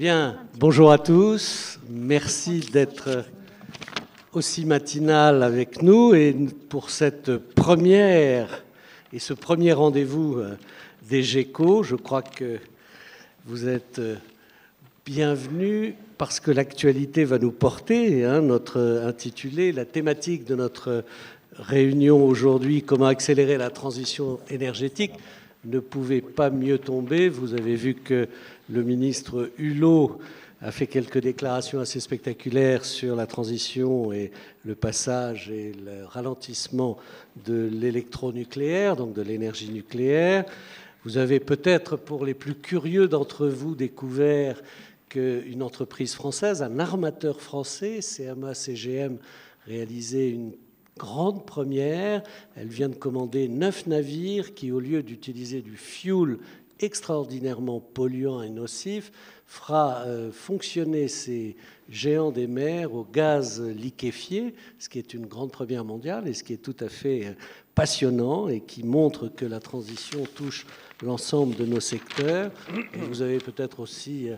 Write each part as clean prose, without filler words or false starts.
Bien, bonjour à tous. Merci d'être aussi matinal avec nous et pour cette première et ce premier rendez-vous des GECO. Je crois que vous êtes bienvenus parce que l'actualité va nous porter. Notre intitulé, la thématique de notre réunion aujourd'hui, comment accélérer la transition énergétique, ne pouvait pas mieux tomber. Vous avez vu que le ministre Hulot a fait quelques déclarations assez spectaculaires sur la transition et le passage et le ralentissement de l'électronucléaire, donc de l'énergie nucléaire. Vous avez peut-être, pour les plus curieux d'entre vous, découvert qu'une entreprise française, un armateur français, CMA CGM, réalisait une grande première. Elle vient de commander 9 navires qui, au lieu d'utiliser du fioul extraordinairement polluant et nocif, fera fonctionner ces géants des mers au gaz liquéfié, ce qui est une grande première mondiale et ce qui est tout à fait passionnant et qui montre que la transition touche l'ensemble de nos secteurs. Et vous avez peut-être aussi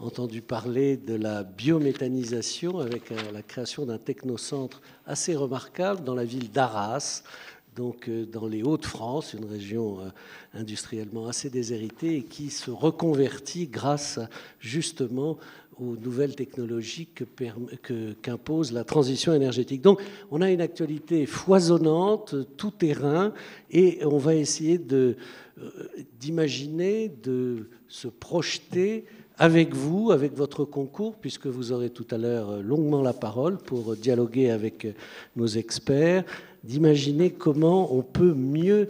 entendu parler de la biométhanisation avec la création d'un technocentre assez remarquable dans la ville d'Arras, donc dans les Hauts-de-France, une région industriellement assez déshéritée et qui se reconvertit grâce justement aux nouvelles technologies qu'impose la transition énergétique. Donc on a une actualité foisonnante, tout terrain, et on va essayer d'imaginer, de se projeter avec vous, avec votre concours, puisque vous aurez tout à l'heure longuement la parole pour dialoguer avec nos experts, d'imaginer comment on peut mieux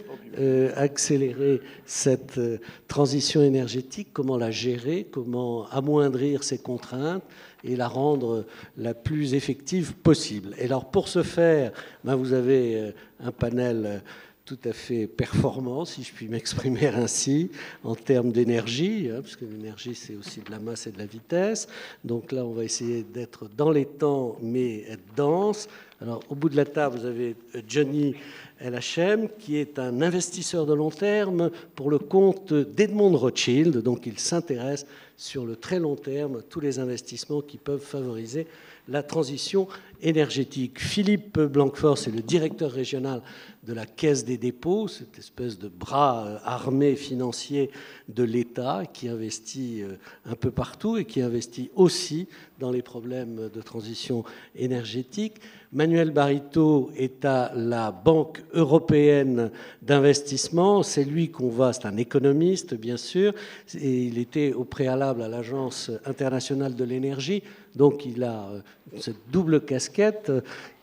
accélérer cette transition énergétique, comment la gérer, comment amoindrir ses contraintes et la rendre la plus effective possible. Et alors pour ce faire, vous avez un panel tout à fait performant, si je puis m'exprimer ainsi, en termes d'énergie, parce que l'énergie, c'est aussi de la masse et de la vitesse. Donc là, on va essayer d'être dans les temps, mais être dense. Alors, au bout de la table, vous avez Johnny LHM, qui est un investisseur de long terme pour le compte d'Edmond Rothschild. Donc, il s'intéresse sur le très long terme à tous les investissements qui peuvent favoriser la transition énergétique. Philippe Blanquefort, c'est le directeur régional de la Caisse des dépôts, cette espèce de bras armé financier de l'État qui investit un peu partout et qui investit aussi dans les problèmes de transition énergétique. Manuel Barito est à la Banque européenne d'investissement. C'est lui c'est un économiste, bien sûr, et il était au préalable à l'Agence internationale de l'énergie. Donc il a cette double casquette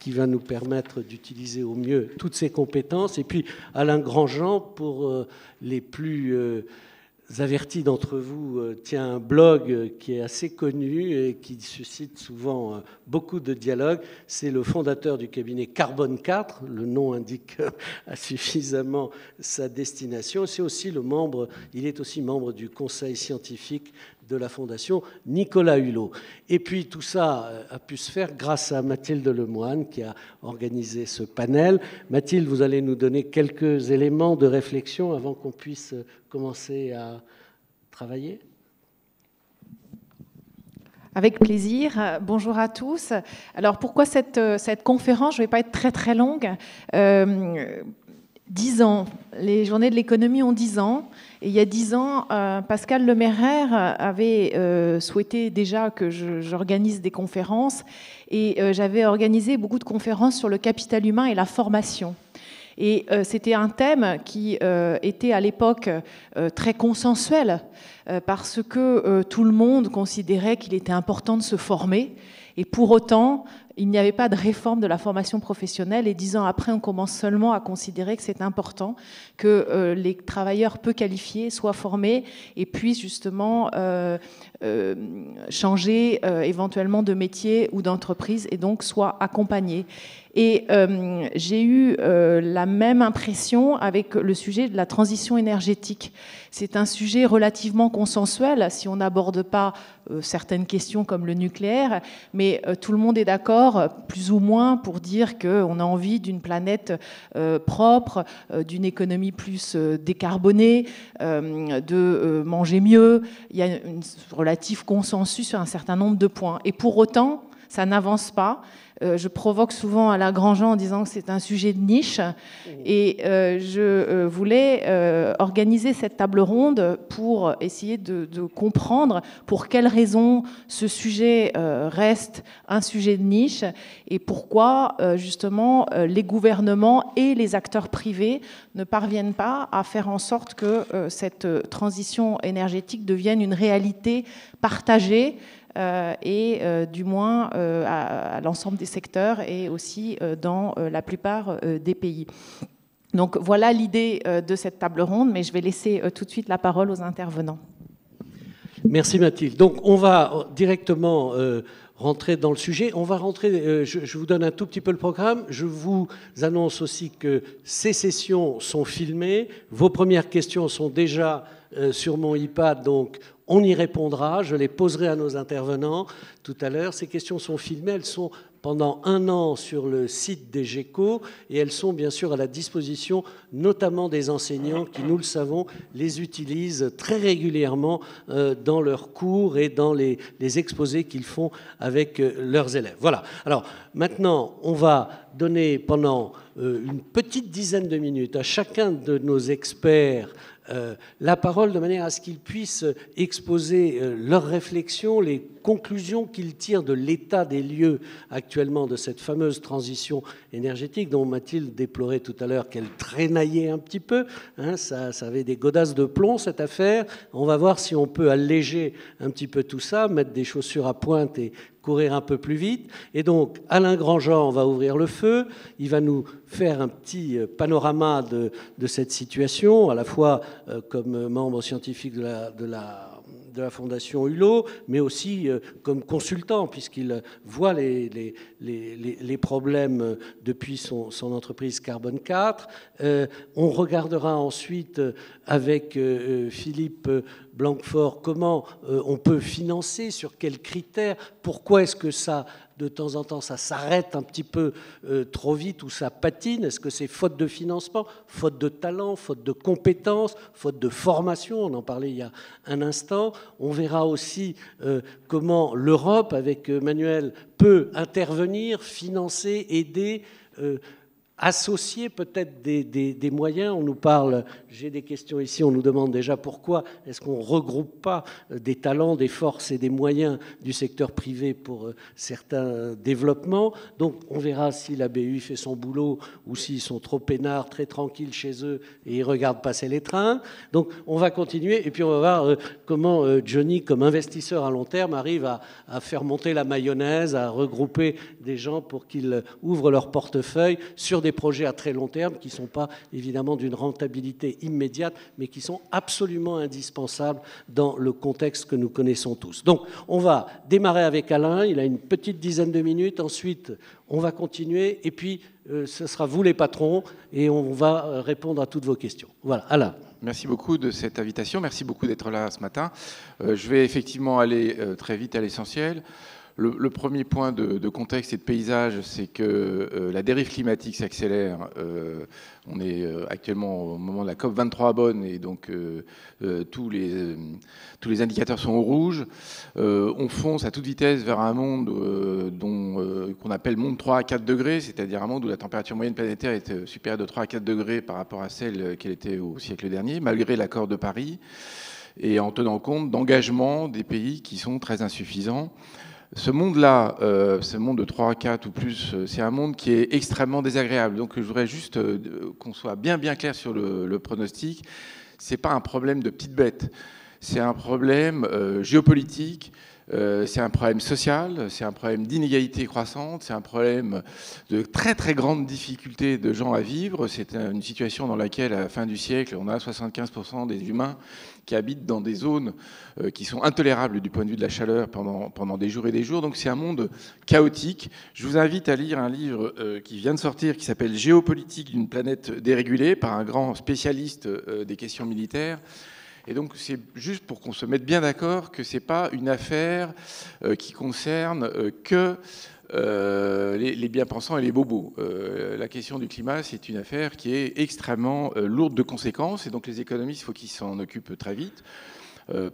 qui va nous permettre d'utiliser au mieux toutes ses compétences. Et puis Alain Grandjean, pour les plus avertis d'entre vous, tient un blog qui est assez connu et qui suscite souvent beaucoup de dialogues. C'est le fondateur du cabinet Carbone 4. Le nom indique suffisamment sa destination. C'est aussi il est aussi membre du conseil scientifique de la Fondation Nicolas Hulot. Et puis tout ça a pu se faire grâce à Mathilde Lemoine qui a organisé ce panel. Mathilde, vous allez nous donner quelques éléments de réflexion avant qu'on puisse commencer à travailler. Avec plaisir. Bonjour à tous. Alors pourquoi cette conférence? Je ne vais pas être très très longue. 10 ans. Les journées de l'économie ont 10 ans. Et il y a 10 ans, Pascal Lemairer avait souhaité déjà que j'organise des conférences. Et j'avais organisé beaucoup de conférences sur le capital humain et la formation. Et c'était un thème qui était à l'époque très consensuel parce que tout le monde considérait qu'il était important de se former. Et pour autant, il n'y avait pas de réforme de la formation professionnelle. Et 10 ans après, on commence seulement à considérer que c'est important que les travailleurs peu qualifiés soient formés et puissent justement changer éventuellement de métier ou d'entreprise et donc soient accompagnés. Et j'ai eu la même impression avec le sujet de la transition énergétique. C'est un sujet relativement consensuel si on n'aborde pas certaines questions comme le nucléaire, mais tout le monde est d'accord, plus ou moins, pour dire qu'on a envie d'une planète propre, d'une économie plus décarbonée, de manger mieux. Il y a un relatif consensus sur un certain nombre de points. Et pour autant, ça n'avance pas. Je provoque souvent Alain Grandjean en disant que c'est un sujet de niche. Et je voulais organiser cette table ronde pour essayer de comprendre pour quelles raisons ce sujet reste un sujet de niche et pourquoi justement les gouvernements et les acteurs privés ne parviennent pas à faire en sorte que cette transition énergétique devienne une réalité partagée et du moins à l'ensemble des secteurs et aussi dans la plupart des pays. Donc voilà l'idée de cette table ronde, mais je vais laisser tout de suite la parole aux intervenants. Merci Mathilde. Donc on va directement rentrer dans le sujet. On va rentrer, je vous donne un tout petit peu le programme. Je vous annonce aussi que ces sessions sont filmées. Vos premières questions sont déjà sur mon iPad, donc on y répondra. Je les poserai à nos intervenants tout à l'heure. Ces questions sont filmées. Elles sont pendant 1 an sur le site des GECO et elles sont bien sûr à la disposition notamment des enseignants qui, nous le savons, les utilisent très régulièrement dans leurs cours et dans les exposés qu'ils font avec leurs élèves. Voilà. Alors maintenant, on va donner pendant une petite dizaine de minutes à chacun de nos experts la parole de manière à ce qu'ils puissent exposer leurs réflexions, les conclusions qu'ils tirent de l'état des lieux actuellement de cette fameuse transition énergétique dont Mathilde déplorait tout à l'heure qu'elle traînaillait un petit peu. Hein, ça avait des godasses de plomb, cette affaire. On va voir si on peut alléger un petit peu tout ça, mettre des chaussures à pointe et courir un peu plus vite. Et donc, Alain Grandjean va ouvrir le feu. Il va nous faire un petit panorama de cette situation, à la fois comme membre scientifique de la Fondation Hulot, mais aussi comme consultant, puisqu'il voit les problèmes depuis son entreprise Carbone 4. On regardera ensuite avec Philippe Blanquefort comment on peut financer, sur quels critères, pourquoi est-ce que ça, de temps en temps, ça s'arrête un petit peu trop vite ou ça patine. Est-ce que c'est faute de financement, faute de talent, faute de compétences, faute de formation? On en parlait il y a un instant. On verra aussi comment l'Europe, avec Manuel, peut intervenir, financer, aider, associer peut-être des moyens. On nous parle, j'ai des questions ici, on nous demande déjà pourquoi est-ce qu'on ne regroupe pas des talents, des forces et des moyens du secteur privé pour certains développements. Donc on verra si la BU fait son boulot ou s'ils sont trop peinards, très tranquilles chez eux et ils regardent passer les trains. Donc on va continuer et puis on va voir comment Johnny, comme investisseur à long terme, arrive à faire monter la mayonnaise, à regrouper des gens pour qu'ils ouvrent leur portefeuille sur des projets à très long terme qui ne sont pas évidemment d'une rentabilité immédiate, mais qui sont absolument indispensables dans le contexte que nous connaissons tous. Donc, on va démarrer avec Alain, il a une petite dizaine de minutes, ensuite on va continuer, et puis ce sera vous les patrons, et on va répondre à toutes vos questions. Voilà, Alain. Merci beaucoup de cette invitation, merci beaucoup d'être là ce matin. Je vais effectivement aller très vite à l'essentiel. Le premier point de contexte et de paysage, c'est que la dérive climatique s'accélère. On est actuellement au moment de la COP23 à Bonn et donc tous les indicateurs sont au rouge. On fonce à toute vitesse vers un monde qu'on appelle monde 3 à 4 degrés, c'est-à-dire un monde où la température moyenne planétaire est supérieure de 3 à 4 degrés par rapport à celle qu'elle était au siècle dernier, malgré l'accord de Paris, et en tenant compte d'engagements des pays qui sont très insuffisants. Ce monde-là, ce monde de 3 à 4 ou plus, c'est un monde qui est extrêmement désagréable. Donc je voudrais juste qu'on soit bien clair sur le pronostic. Ce n'est pas un problème de petite bête, c'est un problème géopolitique, c'est un problème social, c'est un problème d'inégalité croissante, c'est un problème de très grandes difficultés de gens à vivre. C'est une situation dans laquelle, à la fin du siècle, on a 75% des humains qui habitent dans des zones qui sont intolérables du point de vue de la chaleur pendant des jours et des jours. Donc c'est un monde chaotique. Je vous invite à lire un livre qui vient de sortir, qui s'appelle « Géopolitique d'une planète dérégulée » par un grand spécialiste des questions militaires. Et donc c'est juste pour qu'on se mette bien d'accord que ce n'est pas une affaire qui concerne que les bien-pensants et les bobos. La question du climat, c'est une affaire qui est extrêmement lourde de conséquences, et donc les économistes, il faut qu'ils s'en occupent très vite,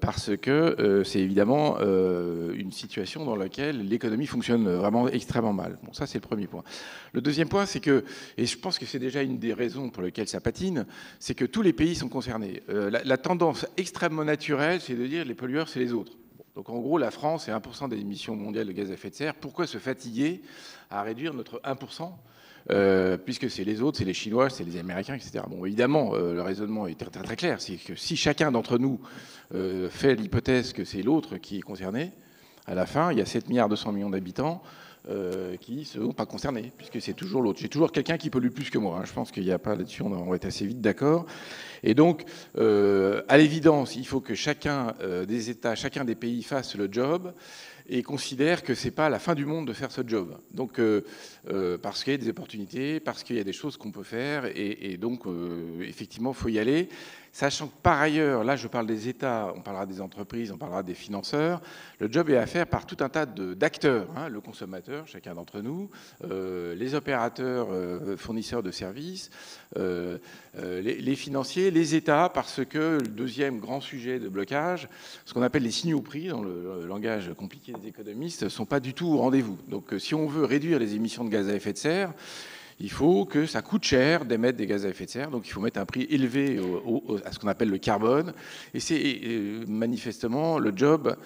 parce que c'est évidemment une situation dans laquelle l'économie fonctionne vraiment extrêmement mal. Bon, ça c'est le premier point. Le deuxième point, c'est que, et je pense que c'est déjà une des raisons pour lesquelles ça patine, c'est que tous les pays sont concernés. La tendance extrêmement naturelle, c'est de dire les pollueurs, c'est les autres. Donc en gros, la France est 1% des émissions mondiales de gaz à effet de serre. Pourquoi se fatiguer à réduire notre 1% puisque c'est les autres, c'est les Chinois, c'est les Américains, etc. Bon, évidemment, le raisonnement est très, très, très clair. C'est que si chacun d'entre nous fait l'hypothèse que c'est l'autre qui est concerné, à la fin, il y a 7,2 milliards d'habitants qui ne sont pas concernés, puisque c'est toujours l'autre. J'ai toujours quelqu'un qui pollue plus que moi. Hein. Je pense qu'il n'y a pas là-dessus, on va être assez vite d'accord. Et donc, à l'évidence, il faut que chacun des États, chacun des pays fasse le job et considère que ce n'est pas la fin du monde de faire ce job. Donc, parce qu'il y a des opportunités, parce qu'il y a des choses qu'on peut faire, et donc, effectivement, il faut y aller. Sachant que par ailleurs, là je parle des États, on parlera des entreprises, on parlera des financeurs, le job est à faire par tout un tas d'acteurs, hein, le consommateur, chacun d'entre nous, les opérateurs, fournisseurs de services, les financiers, les États, parce que le deuxième grand sujet de blocage, ce qu'on appelle les signaux prix, dans le langage compliqué des économistes, ne sont pas du tout au rendez-vous. Donc si on veut réduire les émissions de gaz à effet de serre, il faut que ça coûte cher d'émettre des gaz à effet de serre, donc il faut mettre un prix élevé à ce qu'on appelle le carbone, et c'est manifestement le job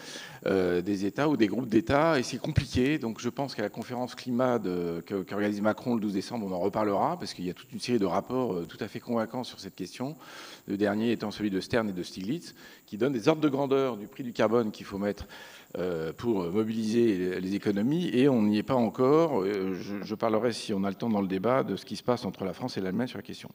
des États ou des groupes d'États, et c'est compliqué, donc je pense qu'à la conférence climat qu'organise Macron le 12 décembre, on en reparlera, parce qu'il y a toute une série de rapports tout à fait convaincants sur cette question, le dernier étant celui de Stern et de Stiglitz, qui donne des ordres de grandeur du prix du carbone qu'il faut mettre pour mobiliser les économies, et on n'y est pas encore. Je parlerai, si on a le temps dans le débat, de ce qui se passe entre la France et l'Allemagne sur la question.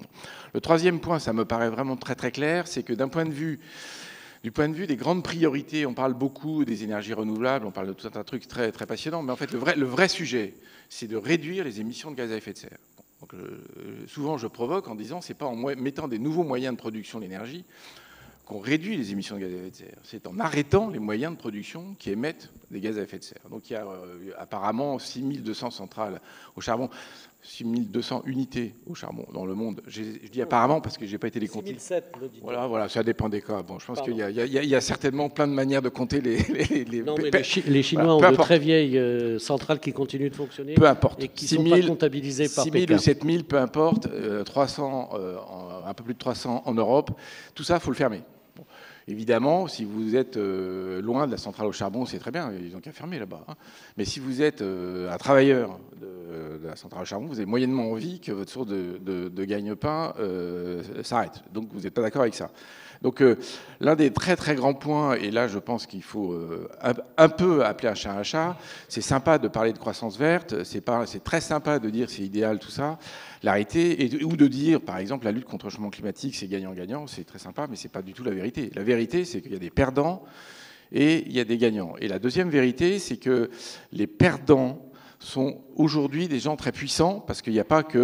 Le troisième point, ça me paraît vraiment très très clair, c'est que du point de vue des grandes priorités, on parle beaucoup des énergies renouvelables, on parle de tout un tas de trucs très, très passionnants, mais en fait le vrai sujet, c'est de réduire les émissions de gaz à effet de serre. Donc, souvent je provoque en disant, c'est pas en mettant des nouveaux moyens de production d'énergie qu'on réduit les émissions de gaz à effet de serre. C'est en arrêtant les moyens de production qui émettent des gaz à effet de serre. Donc il y a apparemment 6200 centrales au charbon, 6200 unités au charbon dans le monde. Je dis apparemment parce que je n'ai pas été les compter. 6007, le dit. Voilà, ça dépend des cas. Bon, je pense qu'il y a certainement plein de manières de compter les non, mais les Chinois ont de très vieilles centrales qui continuent de fonctionner. Peu importe. Et qui ne sont pas comptabilisées par Pékin. 6 000 ou 7 000, peu importe. 300, un peu plus de 300 en Europe. Tout ça, il faut le fermer. Bon. Évidemment, si vous êtes loin de la centrale au charbon, c'est très bien, ils n'ont qu'à fermer là-bas. Hein. Mais si vous êtes un travailleur de la centrale au charbon, vous avez moyennement envie que votre source de gagne-pain s'arrête. Donc vous n'êtes pas d'accord avec ça. Donc l'un des très très grands points, et là je pense qu'il faut un peu appeler un chat, c'est sympa de parler de croissance verte, c'est très sympa de dire c'est idéal tout ça, l'arrêter, ou de dire par exemple la lutte contre le changement climatique c'est gagnant-gagnant, c'est très sympa, mais c'est pas du tout la vérité. La vérité c'est qu'il y a des perdants et il y a des gagnants. Et la deuxième vérité c'est que les perdants sont aujourd'hui des gens très puissants, parce qu'il n'y a pas que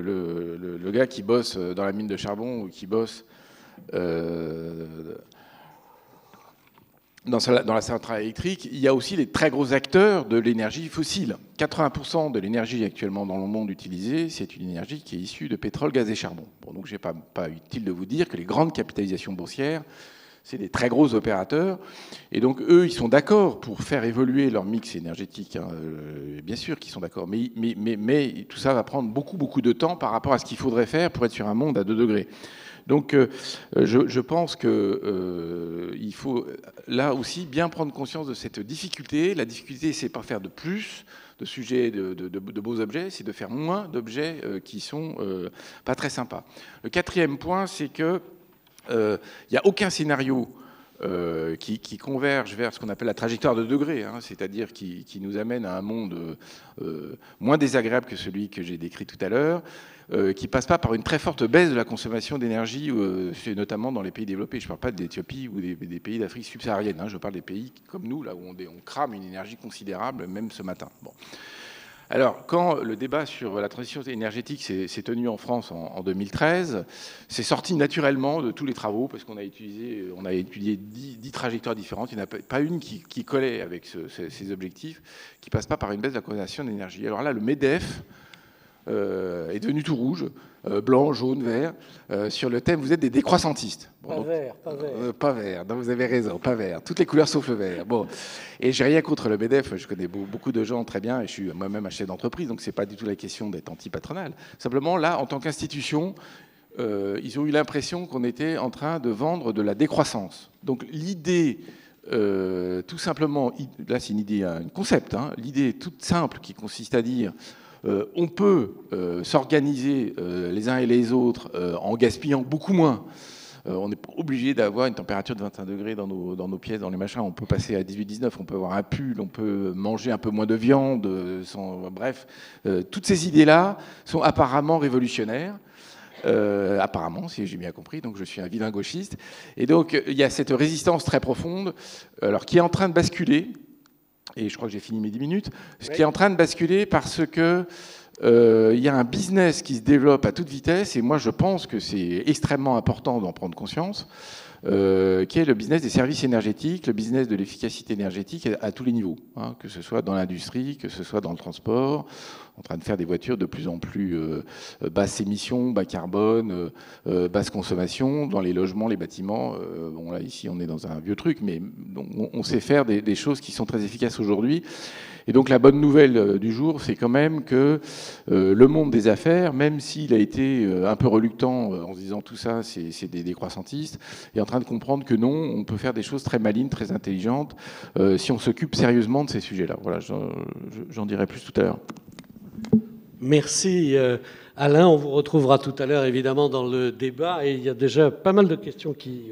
le gars qui bosse dans la mine de charbon ou qui bosse dans la centrale électrique, il y a aussi les très gros acteurs de l'énergie fossile. 80% de l'énergie actuellement dans le monde utilisée, c'est une énergie qui est issue de pétrole, gaz et charbon. Bon, donc, pas utile de vous dire que les grandes capitalisations boursières, c'est des très gros opérateurs. Et donc, eux, ils sont d'accord pour faire évoluer leur mix énergétique. Hein. Bien sûr qu'ils sont d'accord. Mais tout ça va prendre beaucoup de temps par rapport à ce qu'il faudrait faire pour être sur un monde à 2 degrés. Donc, je pense qu'il faut, là aussi, bien prendre conscience de cette difficulté. La difficulté, c'est pas faire de plus de sujets, de beaux objets, c'est de faire moins d'objets qui sont pas très sympas. Le quatrième point, c'est que il n'y a aucun scénario qui converge vers ce qu'on appelle la trajectoire de degrés, hein, c'est-à-dire qui nous amène à un monde moins désagréable que celui que j'ai décrit tout à l'heure, qui ne passe pas par une très forte baisse de la consommation d'énergie, notamment dans les pays développés. Je ne parle pas de l'Éthiopie ou des pays d'Afrique subsaharienne, hein, je parle des pays comme nous, là où on crame une énergie considérable, même ce matin. Bon. Alors, quand le débat sur la transition énergétique s'est tenu en France en 2013, c'est sorti naturellement de tous les travaux, parce qu'on a étudié 10 trajectoires différentes. Il n'y en a pas une qui collait avec ces objectifs, qui ne passe pas par une baisse de la consommation d'énergie. Alors là, le MEDEF est devenu tout rouge, blanc, jaune, vert, sur le thème « Vous êtes des décroissantistes ». Bon, vert, pas vert. Pas vert, donc vous avez raison, pas vert. Toutes les couleurs sauf le vert. Bon. Et j'ai rien contre le MEDEF, je connais beaucoup de gens très bien, et je suis moi-même un chef d'entreprise, donc c'est pas du tout la question d'être anti-patronal. Simplement, là, en tant qu'institution, ils ont eu l'impression qu'on était en train de vendre de la décroissance. Donc l'idée, tout simplement, là c'est une idée, un concept, hein, l'idée toute simple qui consiste à dire on peut s'organiser les uns et les autres en gaspillant beaucoup moins. On n'est pas obligé d'avoir une température de 21 degrés dans nos pièces, dans les machins. On peut passer à 18-19, on peut avoir un pull, on peut manger un peu moins de viande. Bref, toutes ces idées-là sont apparemment révolutionnaires. Apparemment, si j'ai bien compris, donc je suis un vilain gauchiste. Et donc, il y a cette résistance très profonde, alors, qui est en train de basculer. Et je crois que j'ai fini mes 10 minutes, ce qui est en train de basculer parce que il y a un business qui se développe à toute vitesse, et moi je pense que c'est extrêmement important d'en prendre conscience, qui est le business des services énergétiques, le business de l'efficacité énergétique à tous les niveaux, hein, que ce soit dans l'industrie, que ce soit dans le transport, en train de faire des voitures de plus en plus basse émission, bas carbone, basse consommation, dans les logements, les bâtiments. Bon là ici on est dans un vieux truc, mais on sait faire des choses qui sont très efficaces aujourd'hui. Et donc la bonne nouvelle du jour, c'est quand même que le monde des affaires, même s'il a été un peu reluctant en se disant tout ça, c'est des décroissantistes, est en train de comprendre que non, on peut faire des choses très malines, très intelligentes, si on s'occupe sérieusement de ces sujets-là. Voilà, j'en dirai plus tout à l'heure. Merci Alain, on vous retrouvera tout à l'heure évidemment dans le débat, et il y a déjà pas mal de questions qui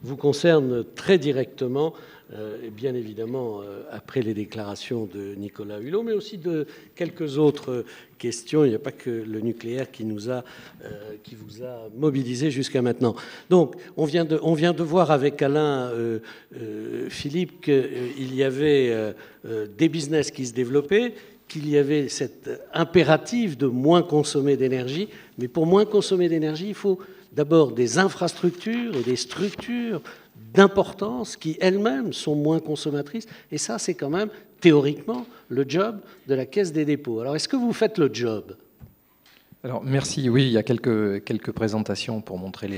vous concernent très directement, et bien évidemment après les déclarations de Nicolas Hulot, mais aussi de quelques autres questions. Il n'y a pas que le nucléaire qui vous a mobilisé jusqu'à maintenant. Donc on vient de voir avec Alain Philippe qu'il y avait des business qui se développaient, qu'il y avait cet impératif de moins consommer d'énergie. Mais pour moins consommer d'énergie, il faut d'abord des infrastructures et des structures d'importance qui elles-mêmes sont moins consommatrices. Et ça, c'est quand même théoriquement le job de la Caisse des dépôts. Alors, est-ce que vous faites le job ? Alors, merci. Oui, il y a quelques présentations pour montrer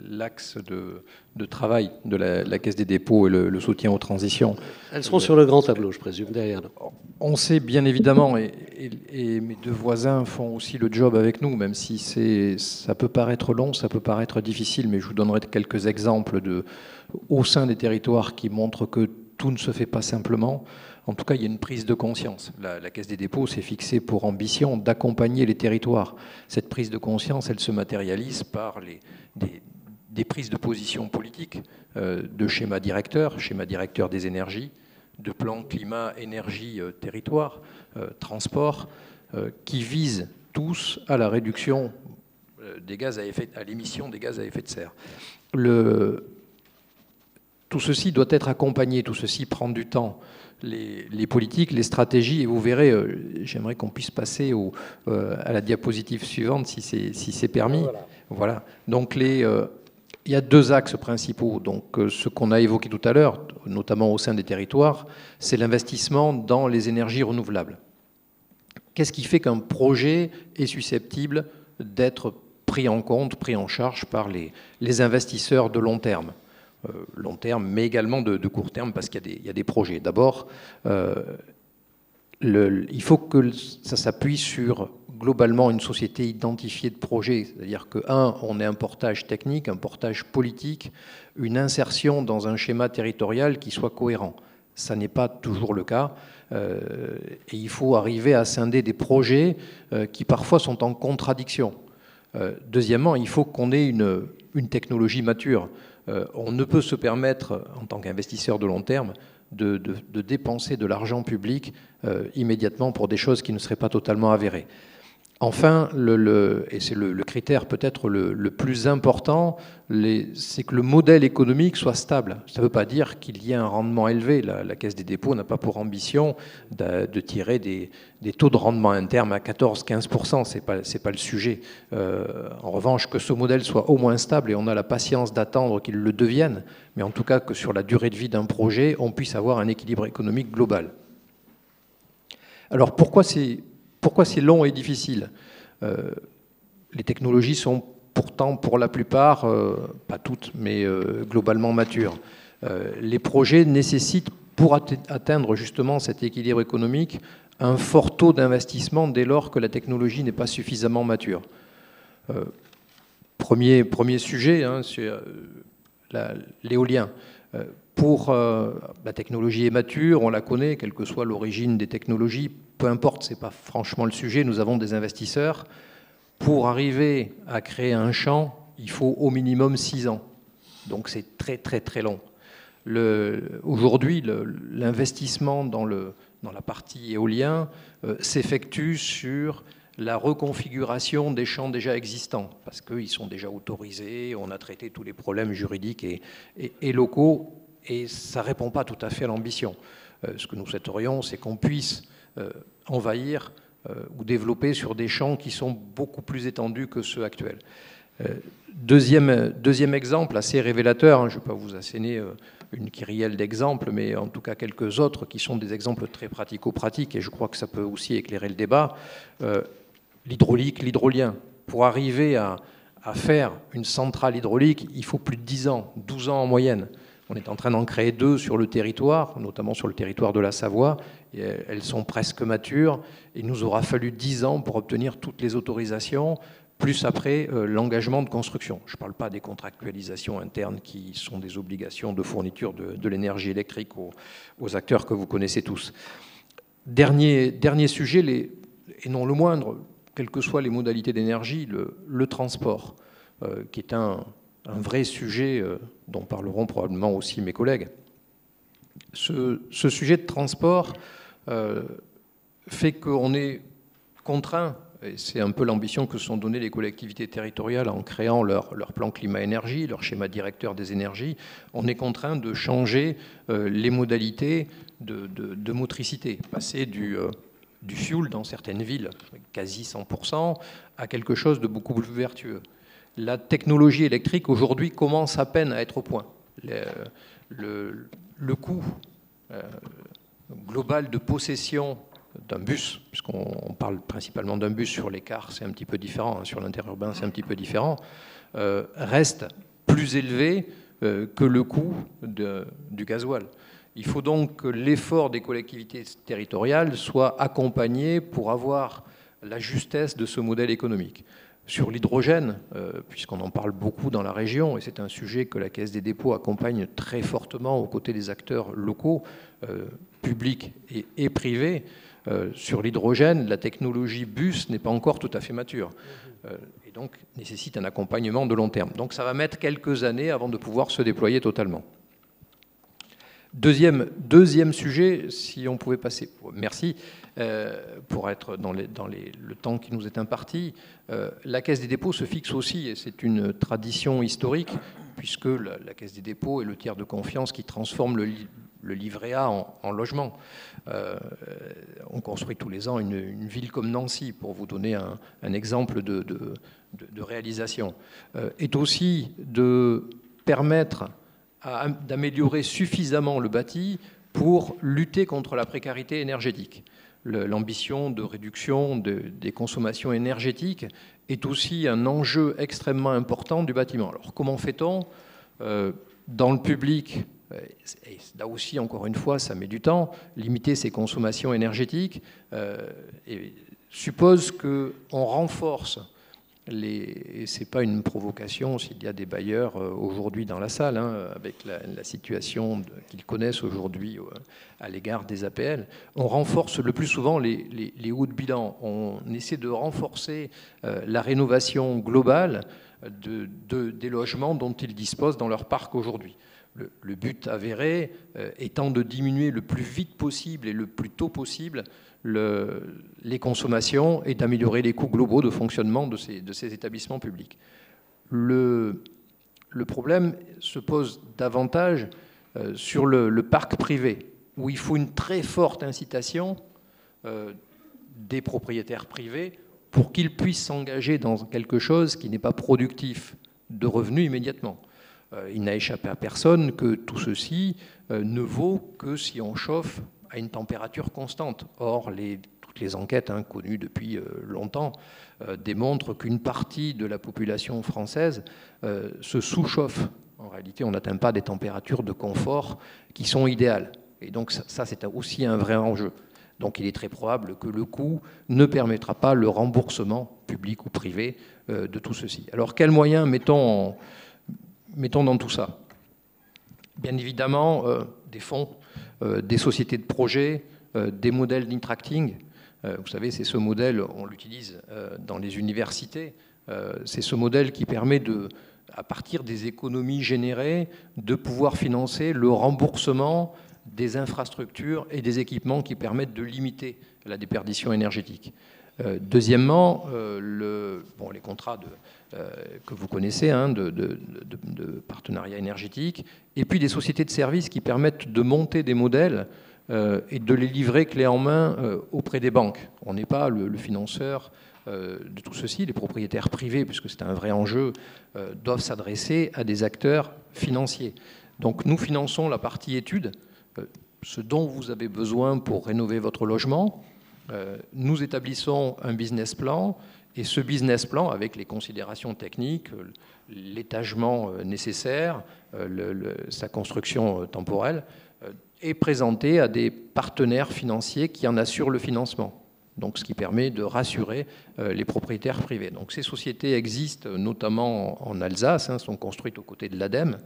l'axe de travail de la Caisse des dépôts et le soutien aux transitions. Elles seront sur le grand tableau, je présume, derrière nous. On sait bien évidemment, et mes deux voisins font aussi le job avec nous, même si ça peut paraître long, ça peut paraître difficile, mais je vous donnerai quelques exemples au sein des territoires qui montrent que tout ne se fait pas simplement. En tout cas, il y a une prise de conscience. La Caisse des dépôts s'est fixée pour ambition d'accompagner les territoires. Cette prise de conscience, elle se matérialise par des prises de position politiques, de schéma directeur des énergies, de plan climat, énergie, territoire, transport, qui visent tous à la réduction à l'émission des gaz à effet de serre. Tout ceci doit être accompagné, tout ceci prend du temps. Les politiques, les stratégies, et vous verrez, j'aimerais qu'on puisse passer à la diapositive suivante si c'est permis. Voilà. Donc il y a deux axes principaux. Donc ce qu'on a évoqué tout à l'heure, notamment au sein des territoires, c'est l'investissement dans les énergies renouvelables. Qu'est-ce qui fait qu'un projet est susceptible d'être pris en compte, pris en charge par les investisseurs de long terme, mais également de court terme, parce qu'il y a des projets. D'abord, il faut que ça s'appuie sur globalement une société identifiée de projets, c'est-à-dire que, on ait un portage technique, un portage politique, une insertion dans un schéma territorial qui soit cohérent. Ça n'est pas toujours le cas, et il faut arriver à scinder des projets qui parfois sont en contradiction. Deuxièmement, il faut qu'on ait une technologie mature. On ne peut se permettre, en tant qu'investisseur de long terme, de dépenser de l'argent public immédiatement pour des choses qui ne seraient pas totalement avérées. Enfin, et c'est le critère peut-être le plus important, c'est que le modèle économique soit stable. Ça ne veut pas dire qu'il y ait un rendement élevé. La Caisse des dépôts n'a pas pour ambition de tirer des taux de rendement interne à 14-15%. Ce n'est pas le sujet. En revanche, que ce modèle soit au moins stable, et on a la patience d'attendre qu'il le devienne, mais en tout cas que sur la durée de vie d'un projet, on puisse avoir un équilibre économique global. Alors pourquoi c'est long et difficile? Les technologies sont pourtant, pour la plupart, pas toutes, mais globalement matures. Les projets nécessitent, pour atteindre justement cet équilibre économique, un fort taux d'investissement dès lors que la technologie n'est pas suffisamment mature. Premier sujet, hein, c'est l'éolien. La technologie est mature, on la connaît, quelle que soit l'origine des technologies, peu importe, ce n'est pas franchement le sujet, nous avons des investisseurs. Pour arriver à créer un champ, il faut au minimum 6 ans. Donc c'est très très très long. Aujourd'hui, l'investissement dans la partie éolien s'effectue sur la reconfiguration des champs déjà existants, parce qu'ils sont déjà autorisés, on a traité tous les problèmes juridiques et locaux, et ça ne répond pas tout à fait à l'ambition. Ce que nous souhaiterions, c'est qu'on puisse envahir ou développer sur des champs qui sont beaucoup plus étendus que ceux actuels. Deuxième exemple, assez révélateur, hein, je ne vais pas vous asséner une kyrielle d'exemples, mais en tout cas quelques autres qui sont des exemples très pratico-pratiques, et je crois que ça peut aussi éclairer le débat. L'hydraulique, l'hydrolien. Pour arriver à faire une centrale hydraulique, il faut plus de 10 ans, 12 ans en moyenne. On est en train d'en créer 2 sur le territoire, notamment sur le territoire de la Savoie. Et elles sont presque matures. Il nous aura fallu 10 ans pour obtenir toutes les autorisations, plus après l'engagement de construction. Je ne parle pas des contractualisations internes qui sont des obligations de fourniture de l'énergie électrique aux acteurs que vous connaissez tous. Dernier sujet, et non le moindre, quelles que soient les modalités d'énergie, le transport, qui est un vrai sujet dont parleront probablement aussi mes collègues. Ce sujet de transport fait qu'on est contraint, et c'est un peu l'ambition que se sont données les collectivités territoriales en créant leur plan climat-énergie, leur schéma directeur des énergies, on est contraint de changer les modalités de motricité, passer du fuel dans certaines villes, quasi 100%, à quelque chose de beaucoup plus vertueux. La technologie électrique, aujourd'hui, commence à peine à être au point. Le coût global de possession d'un bus, puisqu'on parle principalement d'un bus sur les cars, c'est un petit peu différent, hein, sur l'interurbain, c'est un petit peu différent, reste plus élevé que le coût du gasoil. Il faut donc que l'effort des collectivités territoriales soit accompagné pour avoir la justesse de ce modèle économique. Sur l'hydrogène, puisqu'on en parle beaucoup dans la région, et c'est un sujet que la Caisse des dépôts accompagne très fortement aux côtés des acteurs locaux, publics et privés, sur l'hydrogène, la technologie bus n'est pas encore tout à fait mature, et donc nécessite un accompagnement de long terme. Donc ça va mettre quelques années avant de pouvoir se déployer totalement. Deuxième sujet, si on pouvait passer, merci, pour être dans le temps qui nous est imparti, la Caisse des dépôts se fixe aussi, et c'est une tradition historique, puisque la Caisse des dépôts est le tiers de confiance qui transforme le livret A en logement. On construit tous les ans une ville comme Nancy, pour vous donner un exemple de réalisation, est aussi de permettre d'améliorer suffisamment le bâti pour lutter contre la précarité énergétique. L'ambition de réduction des consommations énergétiques est aussi un enjeu extrêmement important du bâtiment. Alors comment fait-on? Dans le public, et là aussi encore une fois ça met du temps, limiter ses consommations énergétiques suppose qu'on renforce et ce n'est pas une provocation s'il y a des bailleurs aujourd'hui dans la salle, hein, avec la situation qu'ils connaissent aujourd'hui à l'égard des APL. On renforce le plus souvent les hauts de bilan. On essaie de renforcer la rénovation globale des logements dont ils disposent dans leur parc aujourd'hui. Le but avéré étant de diminuer le plus vite possible et le plus tôt possible les consommations et d'améliorer les coûts globaux de fonctionnement de ces établissements publics. Le problème se pose davantage sur le parc privé, où il faut une très forte incitation des propriétaires privés pour qu'ils puissent s'engager dans quelque chose qui n'est pas productif de revenus immédiatement. Il n'a échappé à personne que tout ceci ne vaut que si on chauffe à une température constante. Or, toutes les enquêtes connues depuis longtemps démontrent qu'une partie de la population française se sous-chauffe. En réalité, on n'atteint pas des températures de confort qui sont idéales. Et donc ça, c'est aussi un vrai enjeu. Donc il est très probable que le coût ne permettra pas le remboursement, public ou privé, de tout ceci. Alors quels moyens mettons dans tout ça? Bien évidemment, des fonds, des sociétés de projet, des modèles d'intracting. Vous savez, c'est ce modèle, on l'utilise dans les universités, c'est ce modèle qui permet à partir des économies générées, de pouvoir financer le remboursement des infrastructures et des équipements qui permettent de limiter la déperdition énergétique. Deuxièmement, les contrats que vous connaissez, de partenariat énergétique, et puis des sociétés de services qui permettent de monter des modèles et de les livrer clé en main auprès des banques. On n'est pas le financeur de tout ceci. Les propriétaires privés, puisque c'est un vrai enjeu, doivent s'adresser à des acteurs financiers. Donc nous finançons la partie études, ce dont vous avez besoin pour rénover votre logement. Nous établissons un business plan, et ce business plan, avec les considérations techniques, l'étagement nécessaire, sa construction temporelle, est présenté à des partenaires financiers qui en assurent le financement. Donc, ce qui permet de rassurer les propriétaires privés. Donc, ces sociétés existent notamment en Alsace, sont construites aux côtés de l'ADEME,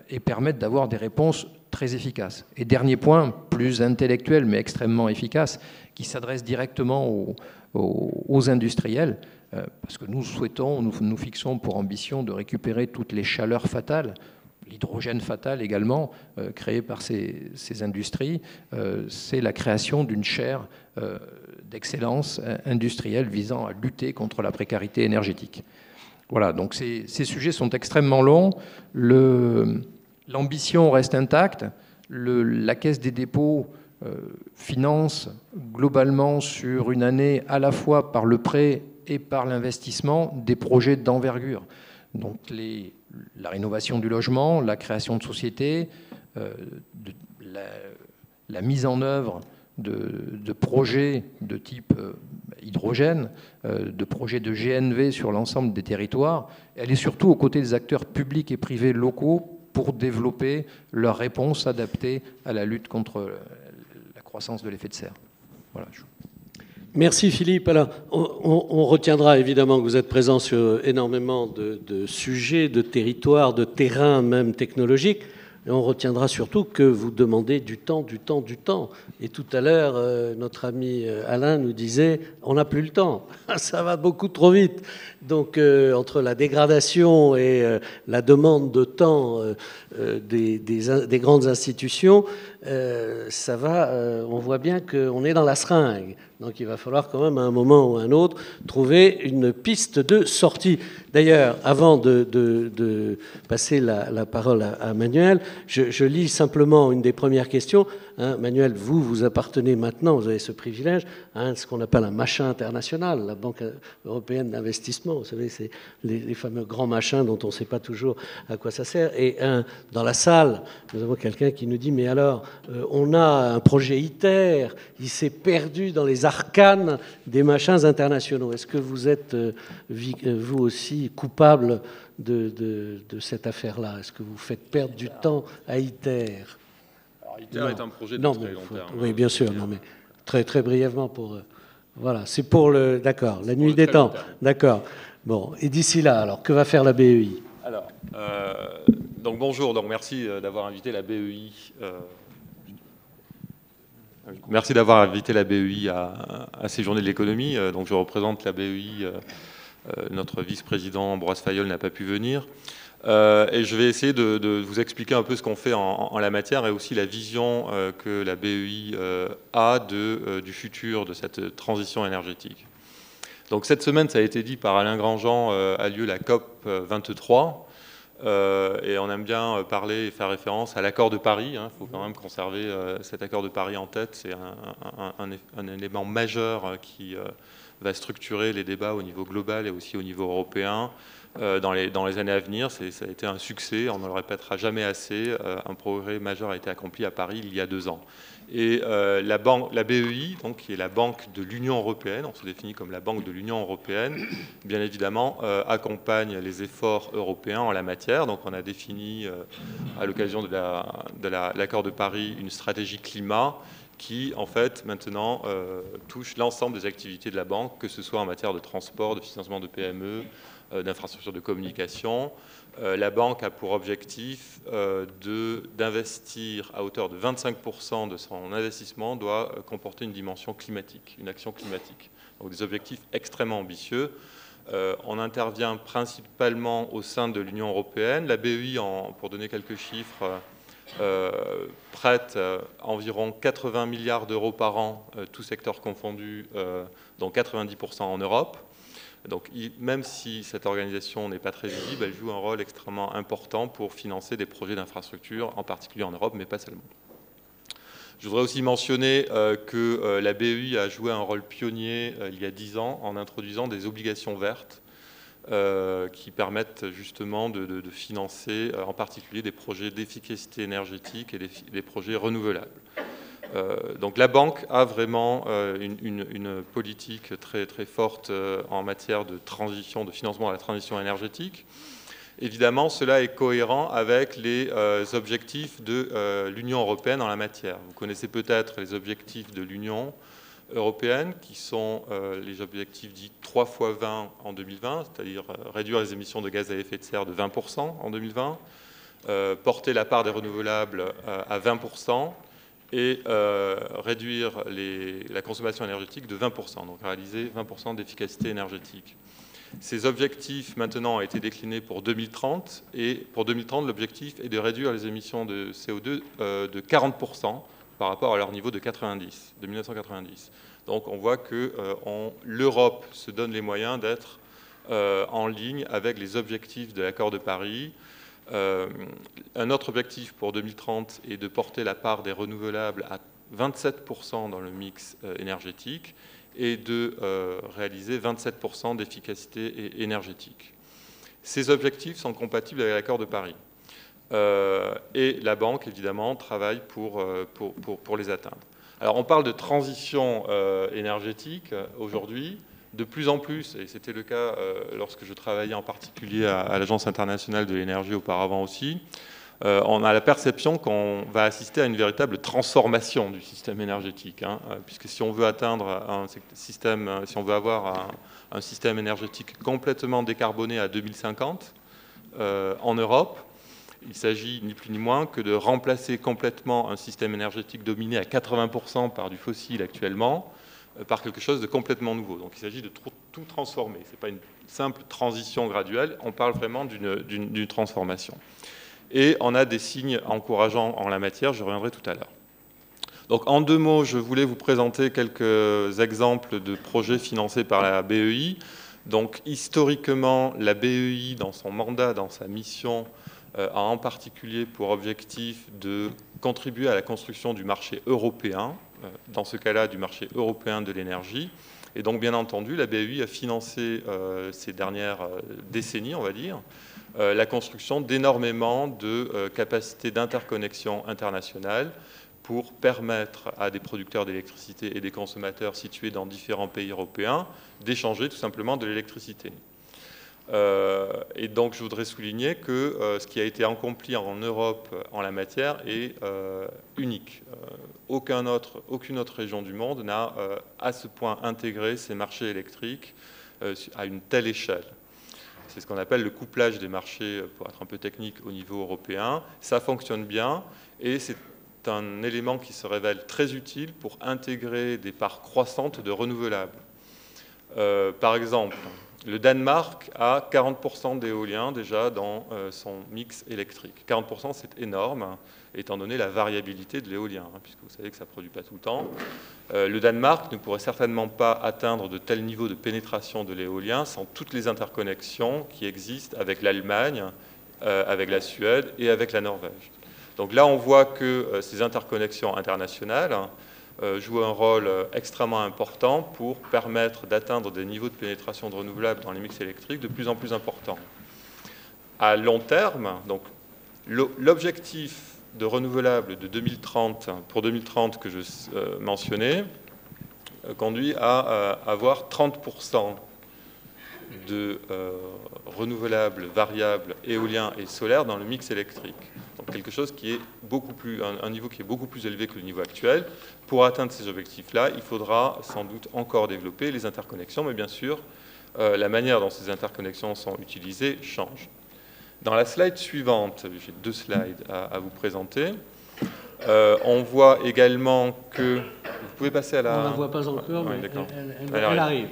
et permettent d'avoir des réponses très efficaces. Et dernier point, plus intellectuel mais extrêmement efficace, qui s'adresse directement aux industriels, parce que nous fixons pour ambition de récupérer toutes les chaleurs fatales, l'hydrogène fatal également, créé par ces industries. C'est la création d'une chaire d'excellence industrielle visant à lutter contre la précarité énergétique. Voilà, donc ces sujets sont extrêmement longs. L'ambition reste intacte. La Caisse des dépôts finance globalement sur une année, à la fois par le prêt et par l'investissement, des projets d'envergure. Donc la rénovation du logement, la création de sociétés, la mise en œuvre de projets de type hydrogène, de projets de GNV sur l'ensemble des territoires. Elle est surtout aux côtés des acteurs publics et privés locaux pour développer leurs réponses adaptées à la lutte contre la croissance de l'effet de serre. Voilà. Merci Philippe. Alors, on retiendra évidemment que vous êtes présent sur énormément de sujets, de territoires, de terrains même technologiques. Et on retiendra surtout que vous demandez du temps. Et tout à l'heure, notre ami Alain nous disait, on n'a plus le temps, ça va beaucoup trop vite. Donc, entre la dégradation et la demande de temps des grandes institutions, ça va, on voit bien qu'on est dans la seringue. Donc il va falloir quand même à un moment ou à un autre trouver une piste de sortie. D'ailleurs, avant de passer la parole à Manuel, je lis simplement une des premières questions. Manuel, vous appartenez maintenant, vous avez ce privilège, à ce qu'on appelle un machin international, la Banque européenne d'investissement. Vous savez, c'est les fameux grands machins dont on ne sait pas toujours à quoi ça sert. Et dans la salle, nous avons quelqu'un qui nous dit, mais alors, on a un projet ITER, il s'est perdu dans les arcanes des machins internationaux. Est-ce que vous êtes, vous aussi, coupable de cette affaire-là? Est-ce que vous faites perdre du temps à ITER? Alors, ITER est un projet de très long terme. Oui, bien sûr, non, mais très, très brièvement pour... voilà, c'est pour le... D'accord, la nuit des temps. D'accord. Bon, et d'ici là, alors, que va faire la BEI? Alors, donc bonjour, donc merci d'avoir invité la BEI... Merci d'avoir invité la BEI à ces journées de l'économie. Donc je représente la BEI notre vice-président Ambroise Fayol n'a pas pu venir. Et je vais essayer de vous expliquer un peu ce qu'on fait en la matière et aussi la vision que la BEI a du futur de cette transition énergétique. Donc cette semaine, ça a été dit par Alain Grandjean, a lieu la COP 23. Et on aime bien parler et faire référence à l'accord de Paris. Il faut quand même conserver cet accord de Paris en tête. C'est un élément majeur qui va structurer les débats au niveau global et aussi au niveau européen dans les années à venir. Ça a été un succès, on ne le répétera jamais assez. Un progrès majeur a été accompli à Paris il y a 2 ans. Et la BEI, donc, qui est la banque de l'Union européenne, on se définit comme la banque de l'Union européenne, bien évidemment, accompagne les efforts européens en la matière. Donc on a défini, à l'occasion de l'accord de Paris, une stratégie climat qui, en fait, maintenant, touche l'ensemble des activités de la banque, que ce soit en matière de transport, de financement de PME, d'infrastructures de communication. La banque a pour objectif d'investir à hauteur de 25% de son investissement doit comporter une dimension climatique, une action climatique. Donc des objectifs extrêmement ambitieux. On intervient principalement au sein de l'Union européenne. La BEI, pour donner quelques chiffres, prête environ 80 milliards d'euros par an, tous secteurs confondus, dont 90% en Europe. Donc, même si cette organisation n'est pas très visible, elle joue un rôle extrêmement important pour financer des projets d'infrastructure, en particulier en Europe, mais pas seulement. Je voudrais aussi mentionner que la BEI a joué un rôle pionnier il y a 10 ans en introduisant des obligations vertes qui permettent justement de financer en particulier des projets d'efficacité énergétique et des projets renouvelables. Donc la banque a vraiment une politique très, très forte en matière de transition, de financement à la transition énergétique. Évidemment, cela est cohérent avec les objectifs de l'Union européenne en la matière. Vous connaissez peut-être les objectifs de l'Union européenne, qui sont les objectifs dits 3 x 20 en 2020, c'est-à-dire réduire les émissions de gaz à effet de serre de 20% en 2020, porter la part des renouvelables à 20%, et réduire la consommation énergétique de 20%, donc réaliser 20% d'efficacité énergétique. Ces objectifs maintenant ont été déclinés pour 2030, et pour 2030, l'objectif est de réduire les émissions de CO2 de 40% par rapport à leur niveau de 1990. Donc on voit que l'Europe se donne les moyens d'être en ligne avec les objectifs de l'accord de Paris. Un autre objectif pour 2030 est de porter la part des renouvelables à 27% dans le mix énergétique et de réaliser 27% d'efficacité énergétique. Ces objectifs sont compatibles avec l'accord de Paris. Et la banque, évidemment, travaille pour les atteindre. Alors, on parle de transition énergétique aujourd'hui. De plus en plus, et c'était le cas lorsque je travaillais en particulier à l'Agence internationale de l'énergie auparavant aussi, on a la perception qu'on va assister à une véritable transformation du système énergétique, puisque si on veut atteindre un système, si on veut avoir un système énergétique complètement décarboné à 2050 en Europe, il s'agit ni plus ni moins que de remplacer complètement un système énergétique dominé à 80% par du fossile actuellement, par quelque chose de complètement nouveau. Donc il s'agit de tout transformer. Ce n'est pas une simple transition graduelle, on parle vraiment d'une transformation. Et on a des signes encourageants en la matière, je reviendrai tout à l'heure. Donc en 2 mots, je voulais vous présenter quelques exemples de projets financés par la BEI. Donc historiquement, la BEI, dans son mandat, dans sa mission, a en particulier pour objectif de contribuer à la construction du marché européen, dans ce cas-là du marché européen de l'énergie. Et donc, bien entendu, la BEI a financé ces dernières décennies, on va dire, la construction d'énormément de capacités d'interconnexion internationale pour permettre à des producteurs d'électricité et des consommateurs situés dans différents pays européens d'échanger tout simplement de l'électricité. Et donc, je voudrais souligner que ce qui a été accompli en Europe en la matière est unique. Aucune autre région du monde n'a à ce point intégré ces marchés électriques à une telle échelle. C'est ce qu'on appelle le couplage des marchés, pour être un peu technique, au niveau européen. Ça fonctionne bien et c'est un élément qui se révèle très utile pour intégrer des parts croissantes de renouvelables. Par exemple, Le Danemark a 40% d'éolien déjà dans son mix électrique. 40%, c'est énorme, étant donné la variabilité de l'éolien, puisque vous savez que ça ne produit pas tout le temps. Le Danemark ne pourrait certainement pas atteindre de tel niveau de pénétration de l'éolien sans toutes les interconnexions qui existent avec l'Allemagne, avec la Suède et avec la Norvège. Donc là, on voit que ces interconnexions internationales jouent un rôle extrêmement important pour permettre d'atteindre des niveaux de pénétration de renouvelables dans les mix électriques de plus en plus importants. À long terme, donc, l'objectif de renouvelables de 2030, pour 2030 que je mentionnais, conduit à avoir 30% de renouvelables variables éoliens et solaires dans le mix électrique. Donc quelque chose qui est un niveau qui est beaucoup plus élevé que le niveau actuel. Pour atteindre ces objectifs-là, il faudra sans doute encore développer les interconnexions, mais bien sûr, la manière dont ces interconnexions sont utilisées change. Dans la slide suivante, j'ai 2 slides à vous présenter. On voit également que... Vous pouvez passer à la... On ne la voit pas encore, mais elle arrive.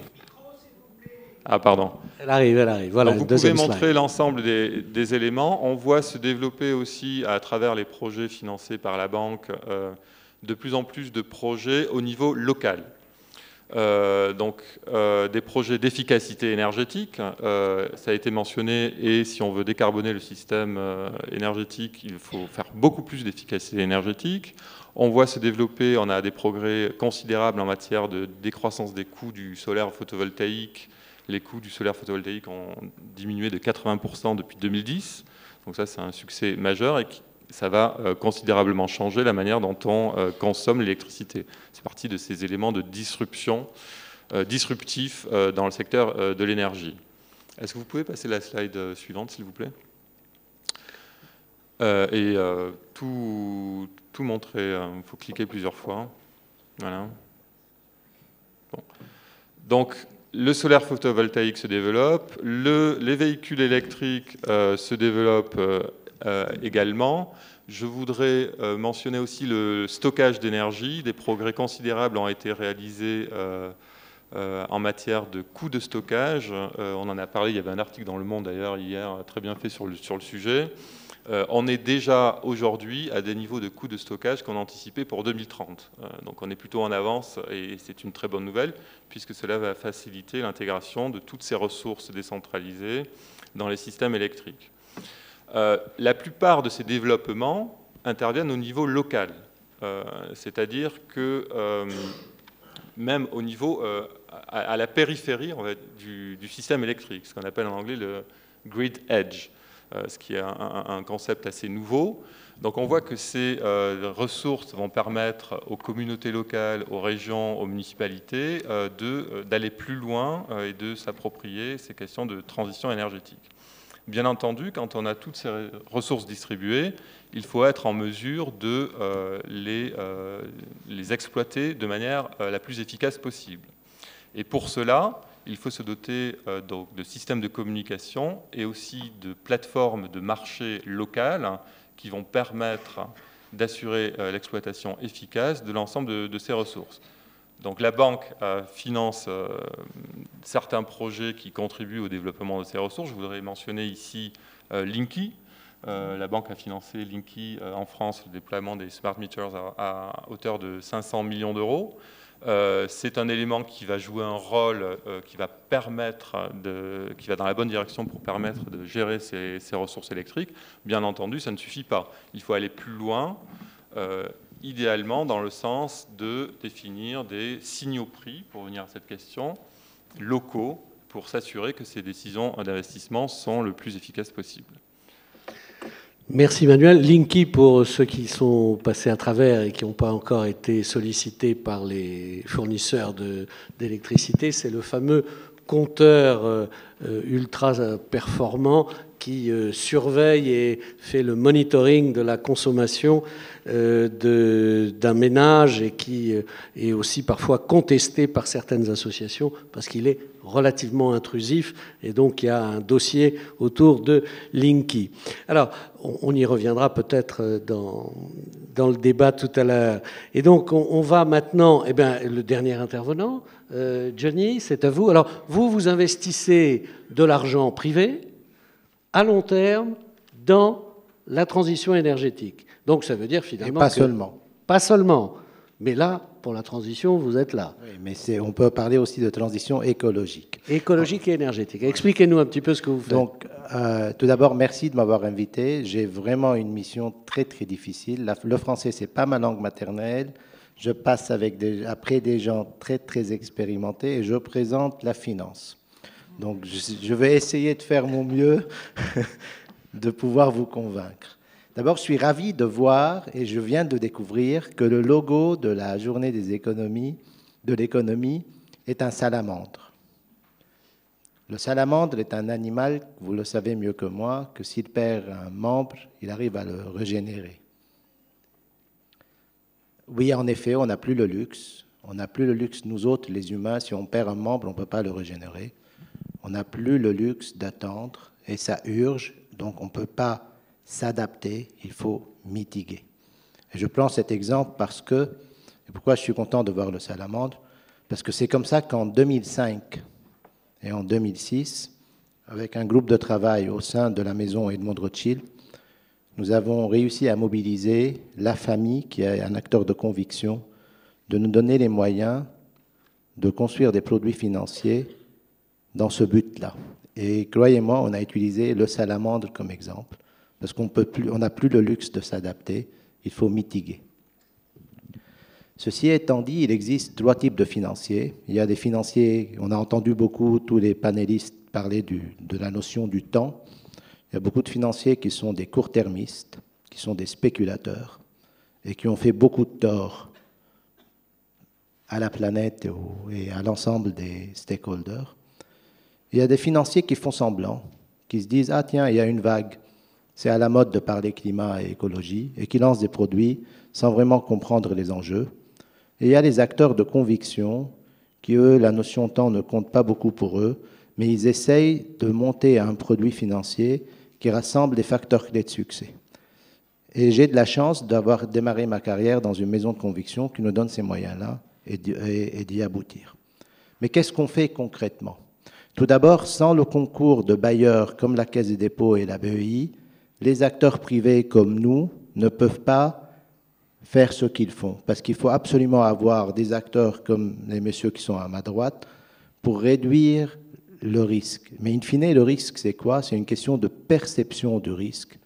Ah, pardon. Elle arrive. Voilà. Donc vous pouvez montrer l'ensemble des éléments. On voit se développer aussi, à travers les projets financés par la banque, de plus en plus de projets au niveau local. Des projets d'efficacité énergétique, ça a été mentionné, et si on veut décarboner le système énergétique, il faut faire beaucoup plus d'efficacité énergétique. On voit se développer, on a des progrès considérables en matière de décroissance des coûts du solaire photovoltaïque. Les coûts du solaire photovoltaïque ont diminué de 80% depuis 2010. Donc ça, c'est un succès majeur et ça va considérablement changer la manière dont on consomme l'électricité. C'est partie de ces éléments de disruption, disruptifs dans le secteur de l'énergie. Est-ce que vous pouvez passer la slide suivante, s'il vous plaît? Tout montrer, il faut cliquer plusieurs fois. Voilà. Bon. Donc, le solaire photovoltaïque se développe, les véhicules électriques se développent également. Je voudrais mentionner aussi le stockage d'énergie. Des progrès considérables ont été réalisés en matière de coûts de stockage. On en a parlé, il y avait un article dans Le Monde d'ailleurs hier, très bien fait sur le sujet. On est déjà aujourd'hui à des niveaux de coûts de stockage qu'on anticipait pour 2030. Donc on est plutôt en avance et c'est une très bonne nouvelle puisque cela va faciliter l'intégration de toutes ces ressources décentralisées dans les systèmes électriques. La plupart de ces développements interviennent au niveau local, c'est-à-dire que même au niveau, à la périphérie du système électrique, ce qu'on appelle en anglais le grid edge. Ce qui est un concept assez nouveau. Donc on voit que ces ressources vont permettre aux communautés locales, aux régions, aux municipalités d'aller plus loin et de s'approprier ces questions de transition énergétique. Bien entendu, quand on a toutes ces ressources distribuées, il faut être en mesure de les exploiter de manière la plus efficace possible. Et pour cela, il faut se doter de systèmes de communication et aussi de plateformes de marché locales qui vont permettre d'assurer l'exploitation efficace de l'ensemble de ces ressources. Donc la banque finance certains projets qui contribuent au développement de ces ressources. Je voudrais mentionner ici Linky. La banque a financé Linky en France, le déploiement des smart meters à hauteur de 500 millions d'euros. C'est un élément qui va jouer un rôle qui va dans la bonne direction pour permettre de gérer ces ressources électriques. Bien entendu, ça ne suffit pas. Il faut aller plus loin, idéalement dans le sens de définir des signaux prix, pour venir à cette question, locaux, pour s'assurer que ces décisions d'investissement sont le plus efficaces possible. Merci Manuel. Linky, pour ceux qui sont passés à travers et qui n'ont pas encore été sollicités par les fournisseurs d'électricité, c'est le fameux compteur ultra performant qui surveille et fait le monitoring de la consommation d'un ménage et qui est aussi parfois contesté par certaines associations parce qu'il est relativement intrusif, et donc il y a un dossier autour de Linky. Alors, on y reviendra peut-être dans le débat tout à l'heure. Et donc, on va maintenant, le dernier intervenant, Johnny, c'est à vous. Alors, vous investissez de l'argent privé à long terme dans la transition énergétique. Donc, ça veut dire finalement... Et pas seulement. Pas seulement. Mais là, pour la transition, vous êtes là. Oui, mais on peut parler aussi de transition écologique. Écologique et énergétique. Expliquez-nous un petit peu ce que vous faites. Donc, tout d'abord, merci de m'avoir invité. J'ai vraiment une mission très, très difficile. Le français, c'est pas ma langue maternelle. Je passe après des gens très, très expérimentés et je présente la finance. Donc, je vais essayer de faire mon mieux de pouvoir vous convaincre. D'abord, je suis ravi de voir, et je viens de découvrir, que le logo de la journée de l'économie est un salamandre. Le salamandre est un animal, vous le savez mieux que moi, que s'il perd un membre, il arrive à le régénérer. Oui, en effet, on n'a plus le luxe. On n'a plus le luxe, nous autres, les humains, si on perd un membre, on ne peut pas le régénérer. On n'a plus le luxe d'attendre, et ça urge, donc on ne peut pas s'adapter, il faut mitiguer. Et je prends cet exemple parce que, et pourquoi je suis content de voir le salamandre, parce que c'est comme ça qu'en 2005 et en 2006, avec un groupe de travail au sein de la maison Edmond Rothschild, nous avons réussi à mobiliser la famille, qui est un acteur de conviction, de nous donner les moyens de construire des produits financiers dans ce but-là. Et croyez-moi, on a utilisé le salamandre comme exemple, parce qu'on n'a plus le luxe de s'adapter, il faut mitiguer. Ceci étant dit, il existe trois types de financiers. Il y a des financiers, on a entendu beaucoup, tous les panélistes parler de la notion du temps. Il y a beaucoup de financiers qui sont des court-termistes, qui sont des spéculateurs, et qui ont fait beaucoup de tort à la planète et à l'ensemble des stakeholders. Il y a des financiers qui font semblant, qui se disent « Ah tiens, il y a une vague ». C'est à la mode de parler climat et écologie, et qui lancent des produits sans vraiment comprendre les enjeux. Et il y a les acteurs de conviction qui, eux, la notion temps ne compte pas beaucoup pour eux, mais ils essayent de monter un produit financier qui rassemble les facteurs clés de succès. Et j'ai de la chance d'avoir démarré ma carrière dans une maison de conviction qui nous donne ces moyens-là et d'y aboutir. Mais qu'est-ce qu'on fait concrètement? Tout d'abord, sans le concours de bailleurs comme la Caisse des dépôts et la BEI, les acteurs privés comme nous ne peuvent pas faire ce qu'ils font, parce qu'il faut absolument avoir des acteurs comme les messieurs qui sont à ma droite pour réduire le risque. Mais in fine, le risque, c'est quoi? C'est une question de perception du risque.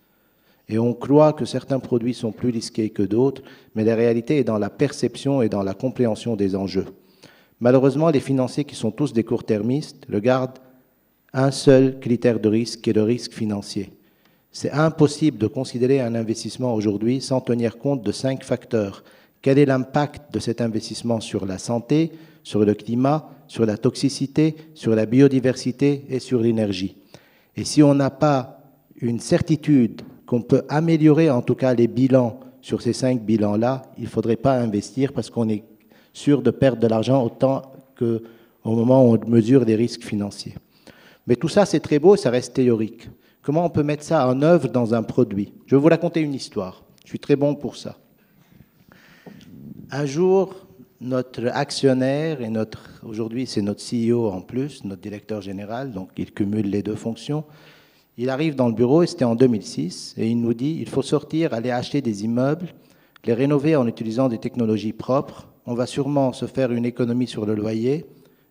Et on croit que certains produits sont plus risqués que d'autres, mais la réalité est dans la perception et dans la compréhension des enjeux. Malheureusement, les financiers qui sont tous des court-termistes regardent un seul critère de risque, qui est le risque financier. C'est impossible de considérer un investissement aujourd'hui sans tenir compte de 5 facteurs. Quel est l'impact de cet investissement sur la santé, sur le climat, sur la toxicité, sur la biodiversité et sur l'énergie? Et si on n'a pas une certitude qu'on peut améliorer en tout cas les bilans sur ces 5 bilans-là, il ne faudrait pas investir parce qu'on est sûr de perdre de l'argent autant qu'au moment où on mesure des risques financiers. Mais tout ça, c'est très beau, ça reste théorique. Comment on peut mettre ça en œuvre dans un produit? Je vais vous raconter une histoire. Je suis très bon pour ça. Un jour, notre actionnaire, et aujourd'hui c'est notre CEO en plus, notre directeur général, donc il cumule les deux fonctions, il arrive dans le bureau, et c'était en 2006, et il nous dit, il faut sortir, aller acheter des immeubles, les rénover en utilisant des technologies propres. On va sûrement se faire une économie sur le loyer,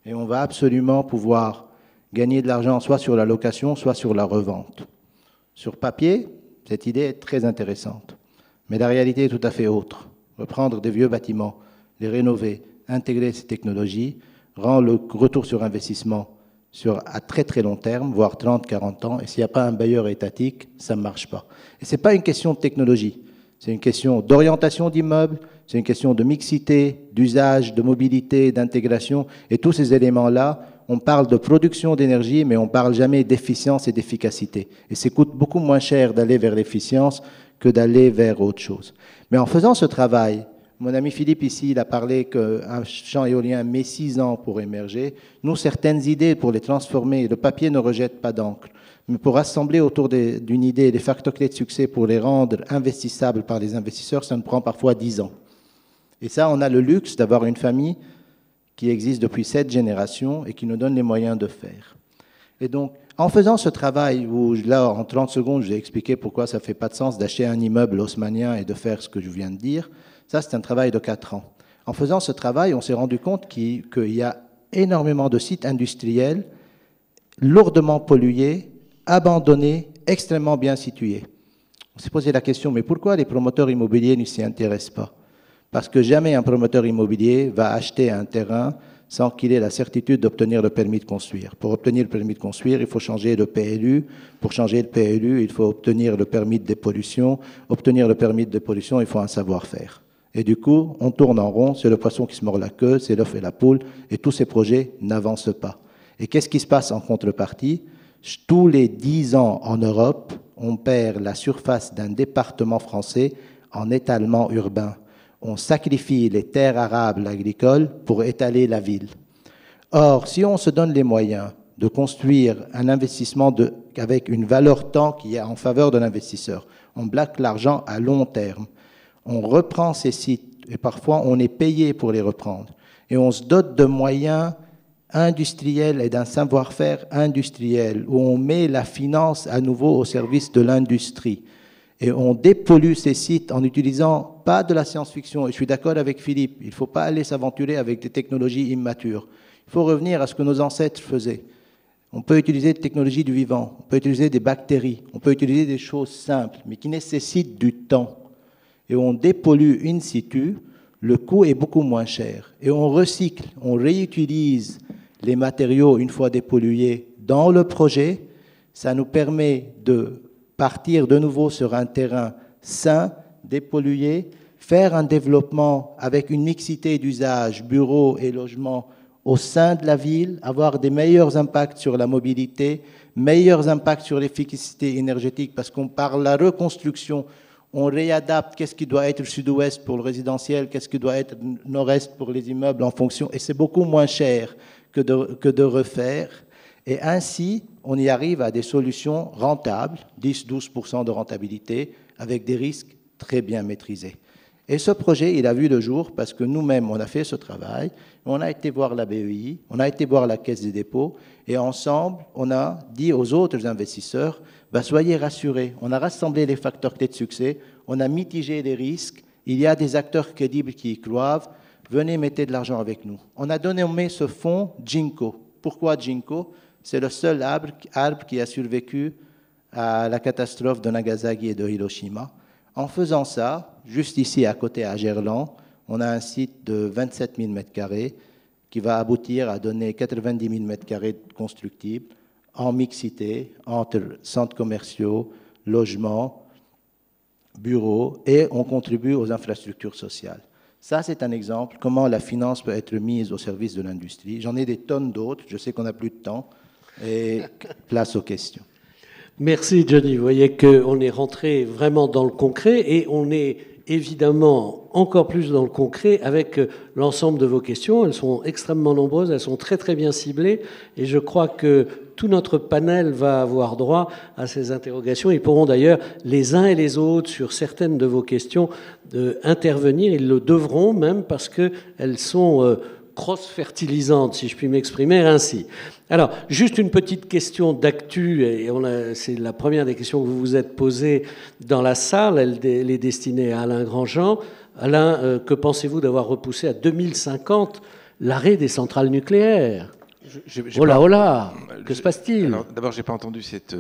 et on va absolument pouvoir gagner de l'argent soit sur la location, soit sur la revente. Sur papier, cette idée est très intéressante. Mais la réalité est tout à fait autre. Reprendre des vieux bâtiments, les rénover, intégrer ces technologies, rend le retour sur investissement à très très long terme, voire 30-40 ans. Et s'il n'y a pas un bailleur étatique, ça ne marche pas. Et ce n'est pas une question de technologie. C'est une question d'orientation d'immeubles, c'est une question de mixité, d'usage, de mobilité, d'intégration. Et tous ces éléments-là, on parle de production d'énergie, mais on ne parle jamais d'efficience et d'efficacité. Et ça coûte beaucoup moins cher d'aller vers l'efficience que d'aller vers autre chose. Mais en faisant ce travail, mon ami Philippe ici, il a parlé qu'un champ éolien met 6 ans pour émerger. Nous, certaines idées, pour les transformer, le papier ne rejette pas d'encre. Mais pour rassembler autour d'une idée des facteurs clés de succès pour les rendre investissables par les investisseurs, ça nous prend parfois 10 ans. Et ça, on a le luxe d'avoir une famille qui existe depuis 7 générations et qui nous donne les moyens de faire. Et donc, en faisant ce travail, où là, en 30 secondes, je vous ai expliqué pourquoi ça ne fait pas de sens d'acheter un immeuble haussmannien et de faire ce que je viens de dire, ça, c'est un travail de 4 ans. En faisant ce travail, on s'est rendu compte qu'il y a énormément de sites industriels lourdement pollués, abandonnés, extrêmement bien situés. On s'est posé la question, mais pourquoi les promoteurs immobiliers ne s'y intéressent pas? Parce que jamais un promoteur immobilier va acheter un terrain sans qu'il ait la certitude d'obtenir le permis de construire. Pour obtenir le permis de construire, il faut changer de PLU. Pour changer de PLU, il faut obtenir le permis de dépollution. Obtenir le permis de dépollution, il faut un savoir-faire. Et du coup, on tourne en rond, c'est le poisson qui se mord la queue, c'est l'œuf et la poule, et tous ces projets n'avancent pas. Et qu'est-ce qui se passe en contrepartie? Tous les 10 ans en Europe, on perd la surface d'un département français en étalement urbain. On sacrifie les terres arables agricoles pour étaler la ville. Or, si on se donne les moyens de construire un investissement avec une valeur temps qui est en faveur de l'investisseur, on braque l'argent à long terme, on reprend ces sites, et parfois on est payé pour les reprendre, et on se dote de moyens industriels et d'un savoir-faire industriel, où on met la finance à nouveau au service de l'industrie. Et on dépollue ces sites en utilisant pas de la science-fiction. Et je suis d'accord avec Philippe, il ne faut pas aller s'aventurer avec des technologies immatures. Il faut revenir à ce que nos ancêtres faisaient. On peut utiliser des technologies du vivant, on peut utiliser des bactéries, on peut utiliser des choses simples, mais qui nécessitent du temps. Et on dépollue in situ, le coût est beaucoup moins cher. Et on recycle, on réutilise les matériaux une fois dépollués dans le projet. Ça nous permet de partir de nouveau sur un terrain sain, dépollué, faire un développement avec une mixité d'usages, bureaux et logements au sein de la ville, avoir des meilleurs impacts sur la mobilité, meilleurs impacts sur l'efficacité énergétique, parce qu'on parle de la reconstruction, on réadapte qu'est-ce qui doit être sud-ouest pour le résidentiel, qu'est-ce qui doit être nord-est pour les immeubles en fonction, et c'est beaucoup moins cher que de refaire. Et ainsi, on y arrive à des solutions rentables, 10-12% de rentabilité, avec des risques très bien maîtrisés. Et ce projet, il a vu le jour parce que nous-mêmes, on a fait ce travail, on a été voir la BEI, on a été voir la Caisse des dépôts, et ensemble, on a dit aux autres investisseurs, soyez rassurés, on a rassemblé les facteurs clés de succès, on a mitigé les risques, il y a des acteurs crédibles qui y croient, venez, mettez de l'argent avec nous. On a nommé ce fonds Jinko. Pourquoi Jinko? C'est le seul arbre qui a survécu à la catastrophe de Nagasaki et de Hiroshima. En faisant ça, juste ici à côté à Gerland, on a un site de 27 000 m² qui va aboutir à donner 90 000 m² constructibles en mixité entre centres commerciaux, logements, bureaux, et on contribue aux infrastructures sociales. Ça, c'est un exemple, comment la finance peut être mise au service de l'industrie. J'en ai des tonnes d'autres, je sais qu'on n'a plus de temps, et place aux questions. Merci Johnny, vous voyez qu'on est rentré vraiment dans le concret et on est évidemment encore plus dans le concret avec l'ensemble de vos questions. Elles sont extrêmement nombreuses, elles sont très très bien ciblées et je crois que tout notre panel va avoir droit à ces interrogations. Ils pourront d'ailleurs les uns et les autres sur certaines de vos questions intervenir, ils le devront même parce qu'elles sont cross-fertilisantes, si je puis m'exprimer ainsi. Alors, juste une petite question d'actu, et c'est la première des questions que vous vous êtes posées dans la salle, elle est destinée à Alain Grandjean. Alain, que pensez-vous d'avoir repoussé à 2050 l'arrêt des centrales nucléaires? Oh là, que se passe-t-il? D'abord, je n'ai pas entendu cette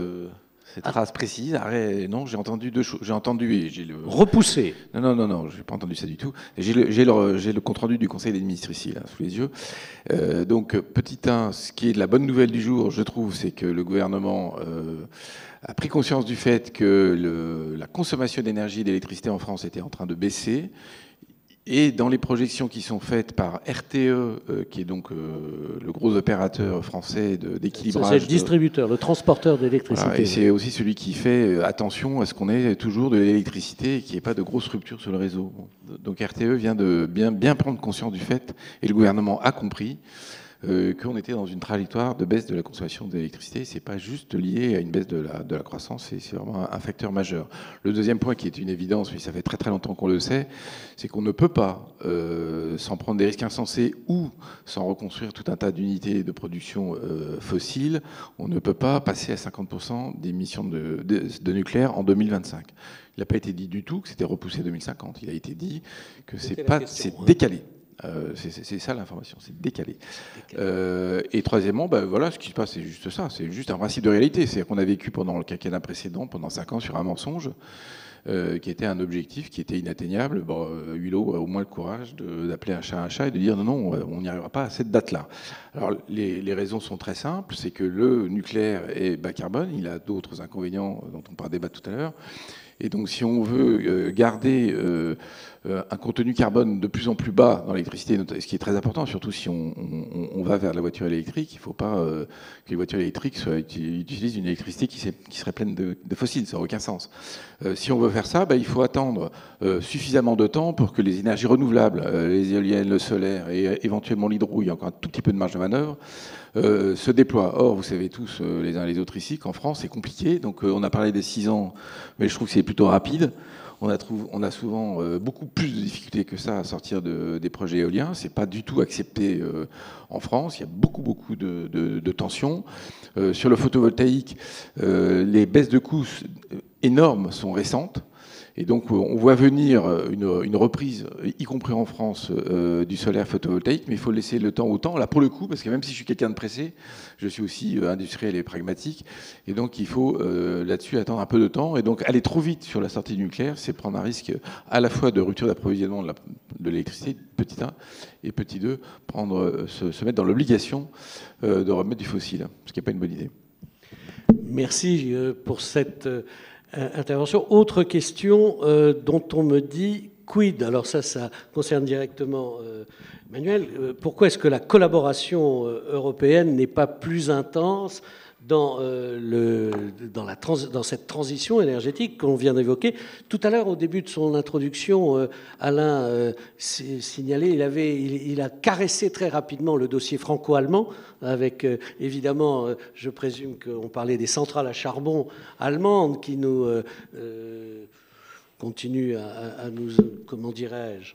phrase précise. Arrêt, non, j'ai entendu deux choses. J'ai entendu... Repousser. Non, je n'ai pas entendu ça du tout. J'ai le compte-rendu du Conseil des ministres ici, là, sous les yeux. Donc, petit 1, ce qui est de la bonne nouvelle du jour, je trouve, c'est que le gouvernement a pris conscience du fait que la consommation d'énergie et d'électricité en France était en train de baisser. Et dans les projections qui sont faites par RTE, qui est donc le gros opérateur français d'équilibrage... C'est le distributeur, le transporteur d'électricité. Voilà, et c'est aussi celui qui fait attention à ce qu'on ait toujours de l'électricité et qu'il n'y ait pas de grosses ruptures sur le réseau. Donc RTE vient de bien prendre conscience du fait, et le gouvernement a compris, qu'on était dans une trajectoire de baisse de la consommation d'électricité. Ce n'est pas juste lié à une baisse de la croissance, c'est vraiment un facteur majeur. Le deuxième point qui est une évidence, mais ça fait très très longtemps qu'on le sait, c'est qu'on ne peut pas, sans prendre des risques insensés ou sans reconstruire tout un tas d'unités de production fossiles, on ne peut pas passer à 50% d'émissions de nucléaire en 2025. Il n'a pas été dit du tout que c'était repoussé à 2050. Il a été dit que c'est décalé. C'est ça l'information, c'est décalé. Et troisièmement, voilà, ce qui se passe, c'est juste ça, c'est juste un principe de réalité. C'est-à-dire qu'on a vécu pendant le quinquennat précédent, pendant 5 ans, sur un mensonge qui était un objectif qui était inatteignable. Hulot a au moins le courage d'appeler un chat et de dire non, on n'y arrivera pas à cette date-là. Alors les raisons sont très simples, c'est que le nucléaire est bas carbone, il a d'autres inconvénients dont on pourra débattre tout à l'heure. Et donc, si on veut garder un contenu carbone de plus en plus bas dans l'électricité, ce qui est très important, surtout si on va vers la voiture électrique, il ne faut pas que les voitures électriques utilisent une électricité qui serait pleine de fossiles. Ça n'a aucun sens. Si on veut faire ça, il faut attendre suffisamment de temps pour que les énergies renouvelables, les éoliennes, le solaire et éventuellement l'hydro, il y a encore un tout petit peu de marge de manœuvre, se déploient. Or, vous savez tous, les uns et les autres ici, qu'en France, c'est compliqué. Donc, on a parlé des 6 ans, mais je trouve que c'est plutôt rapide. On a souvent beaucoup plus de difficultés que ça à sortir des projets éoliens. C'est pas du tout accepté en France. Il y a beaucoup de tensions. Sur le photovoltaïque, les baisses de coûts énormes sont récentes. Et donc, on voit venir une reprise, y compris en France, du solaire photovoltaïque, mais il faut laisser le temps au temps. Là, pour le coup, parce que même si je suis quelqu'un de pressé, je suis aussi industriel et pragmatique. Et donc, il faut là-dessus attendre un peu de temps. Et donc, aller trop vite sur la sortie du nucléaire, c'est prendre un risque à la fois de rupture d'approvisionnement de l'électricité, petit 1, et petit 2, se mettre dans l'obligation de remettre du fossile, ce qui n'est pas une bonne idée. Merci pour cette intervention. Autre question dont on me dit quid. Alors ça concerne directement Emmanuel. Pourquoi est-ce que la collaboration européenne n'est pas plus intense dans cette transition énergétique qu'on vient d'évoquer? Tout à l'heure, au début de son introduction, Alain signalait, il a caressé très rapidement le dossier franco-allemand, avec évidemment, je présume qu'on parlait des centrales à charbon allemandes qui nous continuent à nous, comment dirais-je,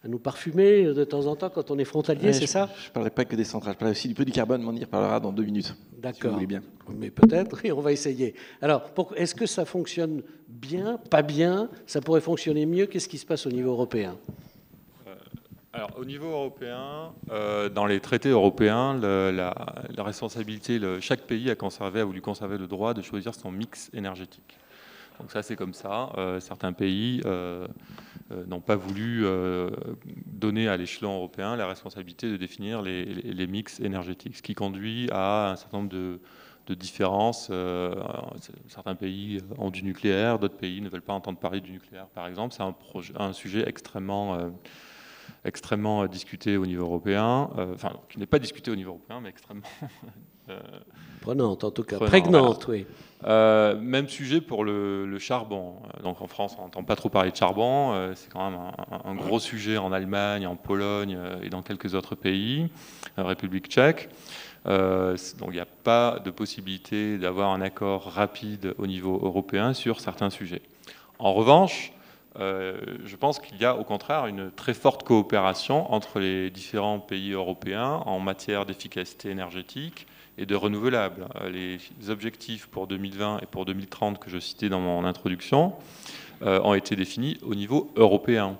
à nous parfumer de temps en temps quand on est frontalier, c'est ça? Je ne parlais pas que des centrales, je parlais aussi du peu du carbone, mais on y reparlera dans 2 minutes. D'accord. Si vous voulez bien. Mais peut-être, et on va essayer. Alors, est-ce que ça fonctionne bien, pas bien? Ça pourrait fonctionner mieux? Qu'est-ce qui se passe au niveau européen? Alors, au niveau européen, dans les traités européens, la responsabilité, chaque pays a voulu conserver le droit de choisir son mix énergétique. Donc ça, c'est comme ça. Certains pays n'ont pas voulu donner à l'échelon européen la responsabilité de définir les mix énergétiques, ce qui conduit à un certain nombre de différences. Certains pays ont du nucléaire, d'autres pays ne veulent pas entendre parler du nucléaire, par exemple. C'est un sujet extrêmement discuté au niveau européen, enfin, qui n'est pas discuté au niveau européen, mais extrêmement... prenante, en tout cas, prégnante, voilà. Oui. Même sujet pour le charbon. Donc en France, on n'entend pas trop parler de charbon. C'est quand même un gros sujet en Allemagne, en Pologne et dans quelques autres pays, République tchèque. Donc il n'y a pas de possibilité d'avoir un accord rapide au niveau européen sur certains sujets. En revanche, je pense qu'il y a au contraire une très forte coopération entre les différents pays européens en matière d'efficacité énergétique et de renouvelables. Les objectifs pour 2020 et pour 2030 que je citais dans mon introduction ont été définis au niveau européen.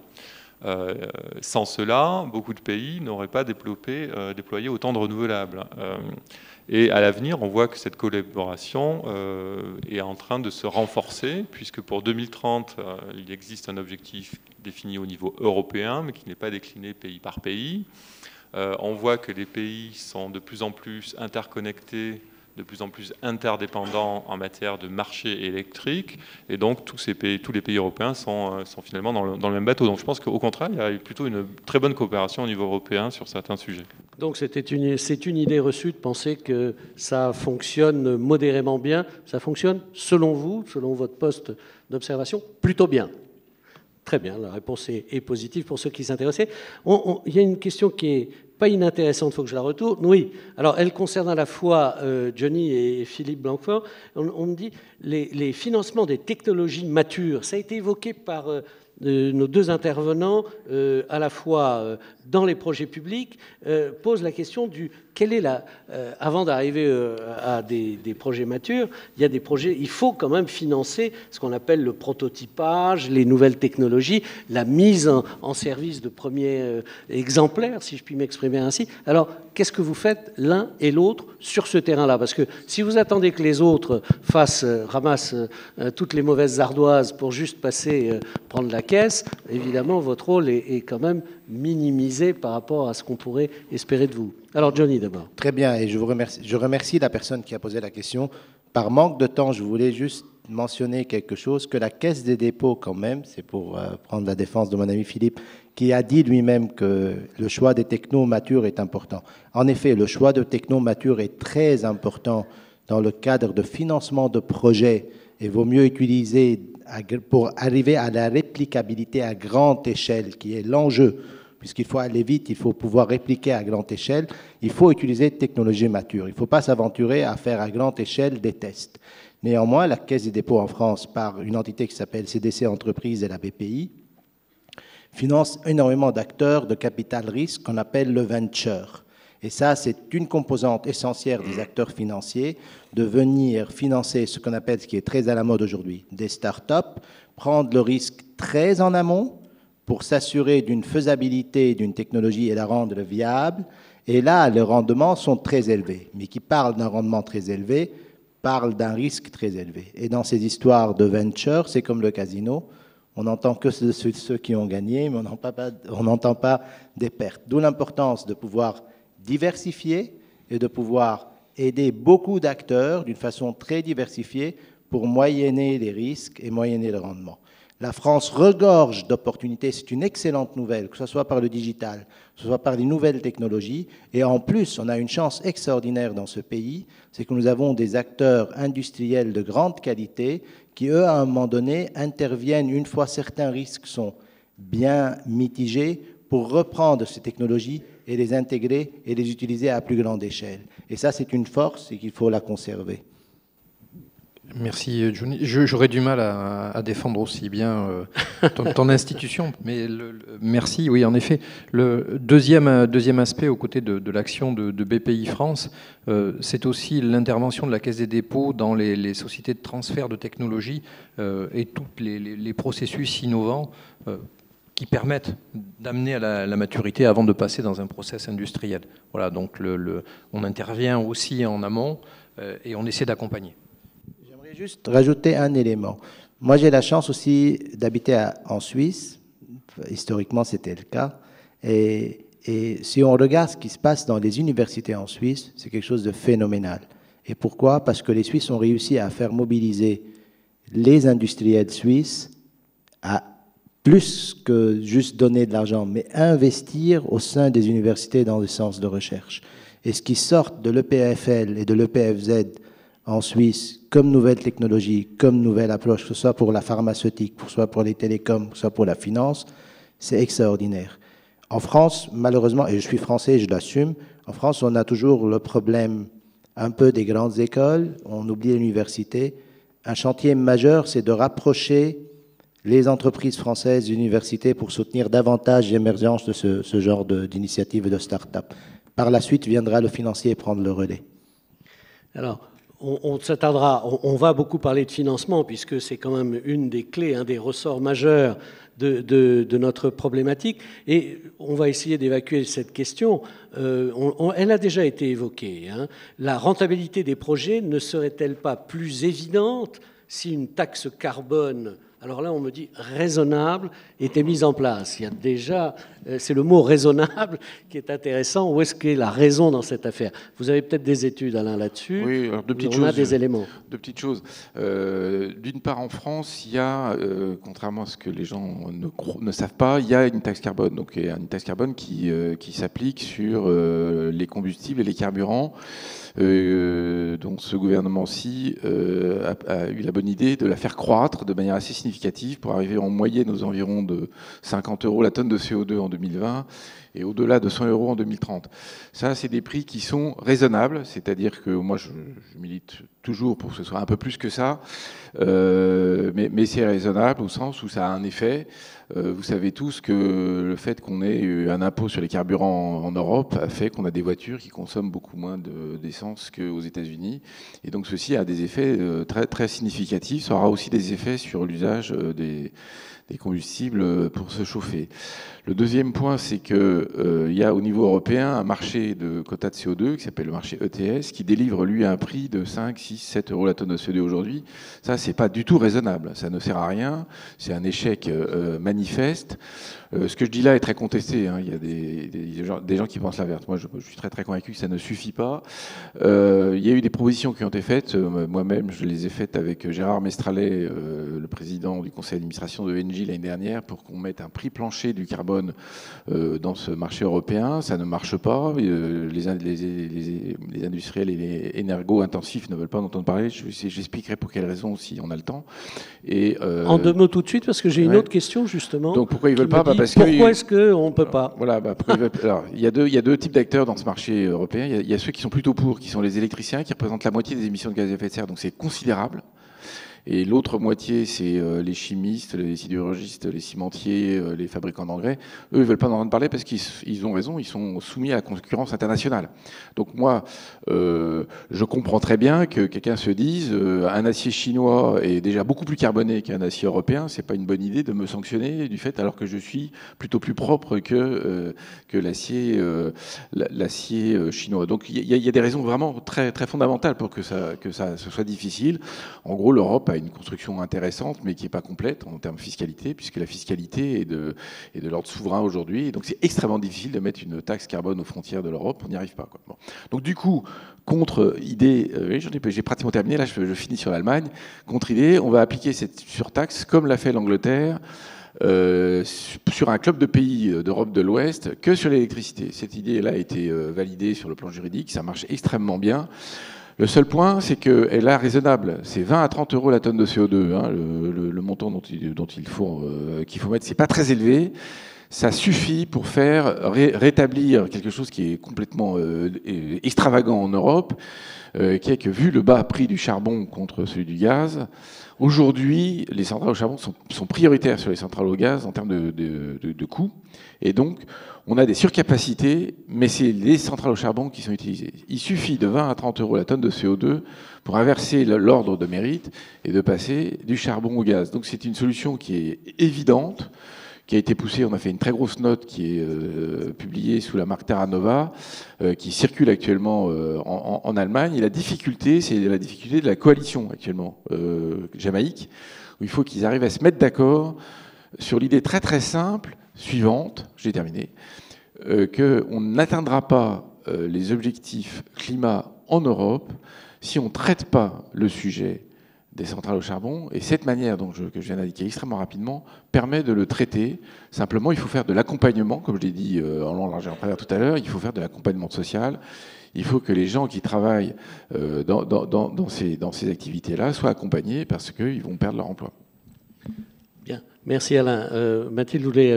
Sans cela, beaucoup de pays n'auraient pas déployé autant de renouvelables. Et à l'avenir, on voit que cette collaboration est en train de se renforcer, puisque pour 2030, il existe un objectif défini au niveau européen, mais qui n'est pas décliné pays par pays. On voit que les pays sont de plus en plus interconnectés de plus en plus interdépendants en matière de marché électrique, et donc tous les pays européens sont finalement dans le même bateau. Donc je pense qu'au contraire, il y a eu plutôt une très bonne coopération au niveau européen sur certains sujets. Donc c'est une idée reçue de penser que ça fonctionne modérément bien. Ça fonctionne, selon vous, selon votre poste d'observation, plutôt bien. Très bien, la réponse est positive pour ceux qui s'intéressaient. Il y a une question qui est pas inintéressante, il faut que je la retourne. Oui, alors elle concerne à la fois Johnny et Philippe Blanquefort. On me dit les financements des technologies matures, ça a été évoqué par nos deux intervenants, à la fois dans les projets publics, pose la question du quelle est avant d'arriver à des projets matures, il y a des projets, il faut quand même financer ce qu'on appelle le prototypage, les nouvelles technologies, la mise en service de premiers exemplaires, si je puis m'exprimer ainsi. Alors, qu'est-ce que vous faites l'un et l'autre sur ce terrain-là? Parce que si vous attendez que les autres ramassent toutes les mauvaises ardoises pour juste passer, prendre la caisse, évidemment, votre rôle est quand même minimisé par rapport à ce qu'on pourrait espérer de vous. Alors, Johnny, d'abord. Très bien, et je vous remercie. Je remercie la personne qui a posé la question. Par manque de temps, je voulais juste mentionner quelque chose, que la Caisse des dépôts, quand même, c'est pour prendre la défense de mon ami Philippe, qui a dit lui-même que le choix des technos matures est important. En effet, le choix de technos matures est très important dans le cadre de financement de projets et vaut mieux utiliser pour arriver à la réplicabilité à grande échelle, qui est l'enjeu. Puisqu'il faut aller vite, il faut pouvoir répliquer à grande échelle, il faut utiliser des technologies matures. Il ne faut pas s'aventurer à faire à grande échelle des tests. Néanmoins, la Caisse des dépôts en France, par une entité qui s'appelle CDC Entreprises et la BPI, finance énormément d'acteurs de capital risque qu'on appelle le venture. Et ça, c'est une composante essentielle des acteurs financiers, de venir financer ce qu'on appelle, ce qui est très à la mode aujourd'hui, des startups, prendre le risque très en amont, pour s'assurer d'une faisabilité d'une technologie et la rendre viable. Et là, les rendements sont très élevés. Mais qui parle d'un rendement très élevé, parle d'un risque très élevé. Et dans ces histoires de venture, c'est comme le casino. On n'entend que ceux qui ont gagné, mais on n'entend pas des pertes. D'où l'importance de pouvoir diversifier et de pouvoir aider beaucoup d'acteurs d'une façon très diversifiée pour moyenner les risques et moyenner le rendement. La France regorge d'opportunités, c'est une excellente nouvelle, que ce soit par le digital, que ce soit par les nouvelles technologies. Et en plus, on a une chance extraordinaire dans ce pays, c'est que nous avons des acteurs industriels de grande qualité qui, eux, à un moment donné, interviennent une fois certains risques sont bien mitigés pour reprendre ces technologies et les intégrer et les utiliser à plus grande échelle. Et ça, c'est une force et qu'il faut la conserver. Merci, Johnny. J'aurais du mal à défendre aussi bien ton institution, mais merci. Oui, en effet. Le deuxième aspect aux côtés de l'action de BPI France, c'est aussi l'intervention de la Caisse des dépôts dans les sociétés de transfert de technologie et tous les processus innovants qui permettent d'amener à la maturité avant de passer dans un process industriel. Voilà, donc on intervient aussi en amont et on essaie d'accompagner. Juste rajouter un élément. Moi, j'ai la chance aussi d'habiter en Suisse. Historiquement, c'était le cas. Et si on regarde ce qui se passe dans les universités en Suisse, c'est quelque chose de phénoménal. Et pourquoi? Parce que les Suisses ont réussi à faire mobiliser les industriels suisses à plus que juste donner de l'argent, mais investir au sein des universités dans le sens de recherche. Et ce qui sort de l'EPFL et de l'EPFZ en Suisse, comme nouvelle technologie, comme nouvelle approche, que ce soit pour la pharmaceutique, que ce soit pour les télécoms, que ce soit pour la finance, c'est extraordinaire. En France, malheureusement, et je suis français, je l'assume, en France, on a toujours le problème un peu des grandes écoles, on oublie l'université. Un chantier majeur, c'est de rapprocher les entreprises françaises, les universités, pour soutenir davantage l'émergence de ce genre d'initiatives et de start-up. Par la suite, viendra le financier prendre le relais. Alors, on s'attardera, on va beaucoup parler de financement, puisque c'est quand même une des clés, un des ressorts majeurs de notre problématique. Et on va essayer d'évacuer cette question. Elle a déjà été évoquée. Hein. La rentabilité des projets ne serait-elle pas plus évidente si une taxe carbone Alors là, on me dit raisonnable était mis en place. Il y a déjà, c'est le mot raisonnable qui est intéressant. Où est-ce qu'est la raison dans cette affaire? Vous avez peut-être des études, Alain, là-dessus. Oui, alors deux petites on choses. a des éléments. Deux petites choses. D'une part, en France, il y a, contrairement à ce que les gens ne savent pas, il y a une taxe carbone. Donc, il y a une taxe carbone qui s'applique sur les combustibles et les carburants. Donc ce gouvernement-ci a eu la bonne idée de la faire croître de manière assez significative pour arriver en moyenne aux environs de 50 € la tonne de CO2 en 2020 et au-delà de 100 € en 2030. Ça, c'est des prix qui sont raisonnables, c'est-à-dire que moi, je milite toujours pour que ce soit un peu plus que ça, mais c'est raisonnable au sens où ça a un effet. Vous savez tous que le fait qu'on ait eu un impôt sur les carburants en Europe a fait qu'on a des voitures qui consomment beaucoup moins d'essence qu'aux États-Unis. Et donc ceci a des effets très, très significatifs. Ça aura aussi des effets sur l'usage des combustibles pour se chauffer. Le deuxième point, c'est qu'il y a au niveau européen un marché de quotas de CO2 qui s'appelle le marché ETS, qui délivre lui un prix de 5, 6, 7 € la tonne de CO2 aujourd'hui. Ça, c'est pas du tout raisonnable. Ça ne sert à rien. C'est un échec manifeste. Ce que je dis là est très contesté. Hein. Il y a des gens qui pensent l'inverse. Moi, je suis très, très convaincu que ça ne suffit pas. Il y a eu des propositions qui ont été faites. Moi-même, je les ai faites avec Gérard Mestralet, le président du conseil d'administration de Engie l'année dernière, pour qu'on mette un prix plancher du carbone dans ce marché européen. Ça ne marche pas. Les industriels et les énergo-intensifs ne veulent pas en entendre parler. J'expliquerai pour quelles raisons si on a le temps. Et, en deux mots tout de suite, parce que j'ai une autre question justement. Donc pourquoi ils veulent pas? Pourquoi est-ce qu'on ne peut pas? Voilà. Alors, il y a deux types d'acteurs dans ce marché européen. Il y a ceux qui sont plutôt pour, qui sont les électriciens, qui représentent la moitié des émissions de gaz à effet de serre. Donc c'est considérable. Et l'autre moitié, c'est les chimistes, les sidérurgistes, les cimentiers, les fabricants d'engrais. Eux, ils veulent pas en entendre parler parce qu'ils ont raison, ils sont soumis à la concurrence internationale. Donc moi, je comprends très bien que quelqu'un se dise un acier chinois est déjà beaucoup plus carboné qu'un acier européen, c'est pas une bonne idée de me sanctionner du fait alors que je suis plutôt plus propre que l'acier chinois. Donc il y a des raisons vraiment très très fondamentales pour que ça soit difficile. En gros, l'Europe a une construction intéressante, mais qui n'est pas complète en termes de fiscalité, puisque la fiscalité est de l'ordre souverain aujourd'hui. Donc c'est extrêmement difficile de mettre une taxe carbone aux frontières de l'Europe. On n'y arrive pas. Quoi. Bon. Donc du coup, contre idée, j'ai pratiquement terminé, là je finis sur l'Allemagne. Contre idée, on va appliquer cette surtaxe comme l'a fait l'Angleterre, sur un club de pays d'Europe de l'Ouest que sur l'électricité. Cette idée-là a été validée sur le plan juridique, ça marche extrêmement bien. Le seul point, c'est qu'elle est raisonnable. C'est 20 à 30 € la tonne de CO2. Hein, le montant qu'il faut mettre, c'est pas très élevé. Ça suffit pour faire rétablir quelque chose qui est complètement extravagant en Europe, qui est que vu le bas prix du charbon contre celui du gaz, aujourd'hui, les centrales au charbon sont prioritaires sur les centrales au gaz en termes de coûts. Et donc, on a des surcapacités, mais c'est les centrales au charbon qui sont utilisées. Il suffit de 20 à 30 € la tonne de CO2 pour inverser l'ordre de mérite et de passer du charbon au gaz. Donc c'est une solution qui est évidente, qui a été poussée. On a fait une très grosse note qui est publiée sous la marque Terra Nova, qui circule actuellement en Allemagne. Et la difficulté, c'est la difficulté de la coalition actuellement Jamaïque, où il faut qu'ils arrivent à se mettre d'accord sur l'idée très très simple suivante, j'ai terminé, qu'on n'atteindra pas les objectifs climat en Europe si on ne traite pas le sujet des centrales au charbon. Et cette manière que je viens d'indiquer extrêmement rapidement permet de le traiter. Simplement, il faut faire de l'accompagnement, comme je l'ai dit en long, large et en travers tout à l'heure, il faut faire de l'accompagnement social. Il faut que les gens qui travaillent dans ces activités-là soient accompagnés parce qu'ils vont perdre leur emploi. Bien, merci Alain. Mathilde, vous voulez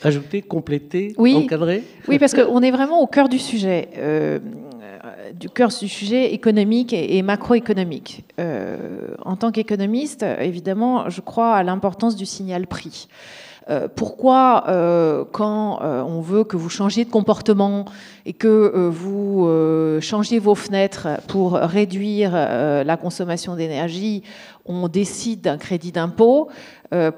ajouter, compléter, oui, encadrer? Oui, parce qu'on est vraiment au cœur du sujet, économique et macroéconomique. En tant qu'économiste, évidemment, je crois à l'importance du signal prix. Pourquoi, quand on veut que vous changiez de comportement et que vous changiez vos fenêtres pour réduire la consommation d'énergie, on décide d'un crédit d'impôt?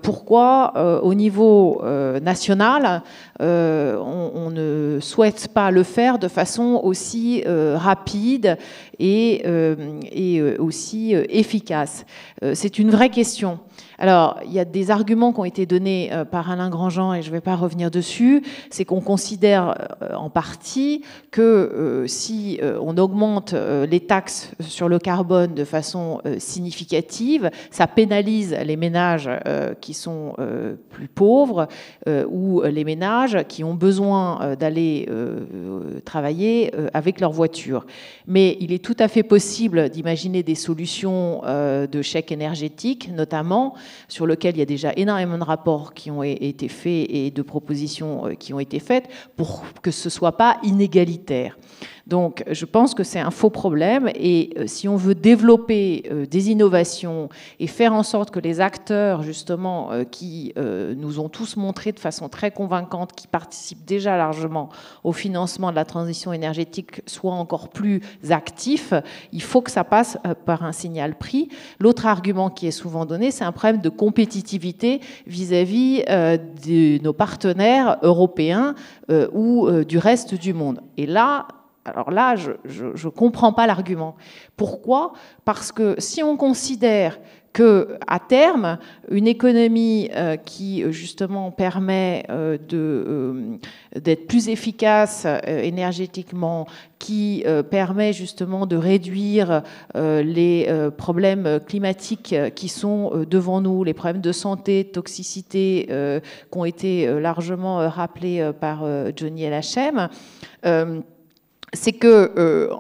Pourquoi, au niveau national, on ne souhaite pas le faire de façon aussi rapide et aussi efficace? C'est une vraie question. Alors, il y a des arguments qui ont été donnés par Alain Grandjean, et je ne vais pas revenir dessus. C'est qu'on considère en partie que si on augmente les taxes sur le carbone de façon significative, ça pénalise les ménages qui sont plus pauvres ou les ménages qui ont besoin d'aller travailler avec leur voiture. Mais il est tout à fait possible d'imaginer des solutions de chèque énergétique, notamment, sur lequel il y a déjà énormément de rapports qui ont été faits et de propositions qui ont été faites pour que ce ne soit pas inégalitaire. Donc, je pense que c'est un faux problème, et si on veut développer des innovations et faire en sorte que les acteurs, justement, qui nous ont tous montré de façon très convaincante, qui participent déjà largement au financement de la transition énergétique, soient encore plus actifs, il faut que ça passe par un signal prix. L'autre argument qui est souvent donné, c'est un problème de compétitivité vis-à-vis de nos partenaires européens ou du reste du monde. Et là, alors là, je ne comprends pas l'argument. Pourquoi? Parce que si on considère qu'à terme, une économie qui justement permet d'être plus efficace énergétiquement, qui permet justement de réduire les problèmes climatiques qui sont devant nous, les problèmes de santé, de toxicité, qui ont été largement rappelés par Johnny LHM, c'est que,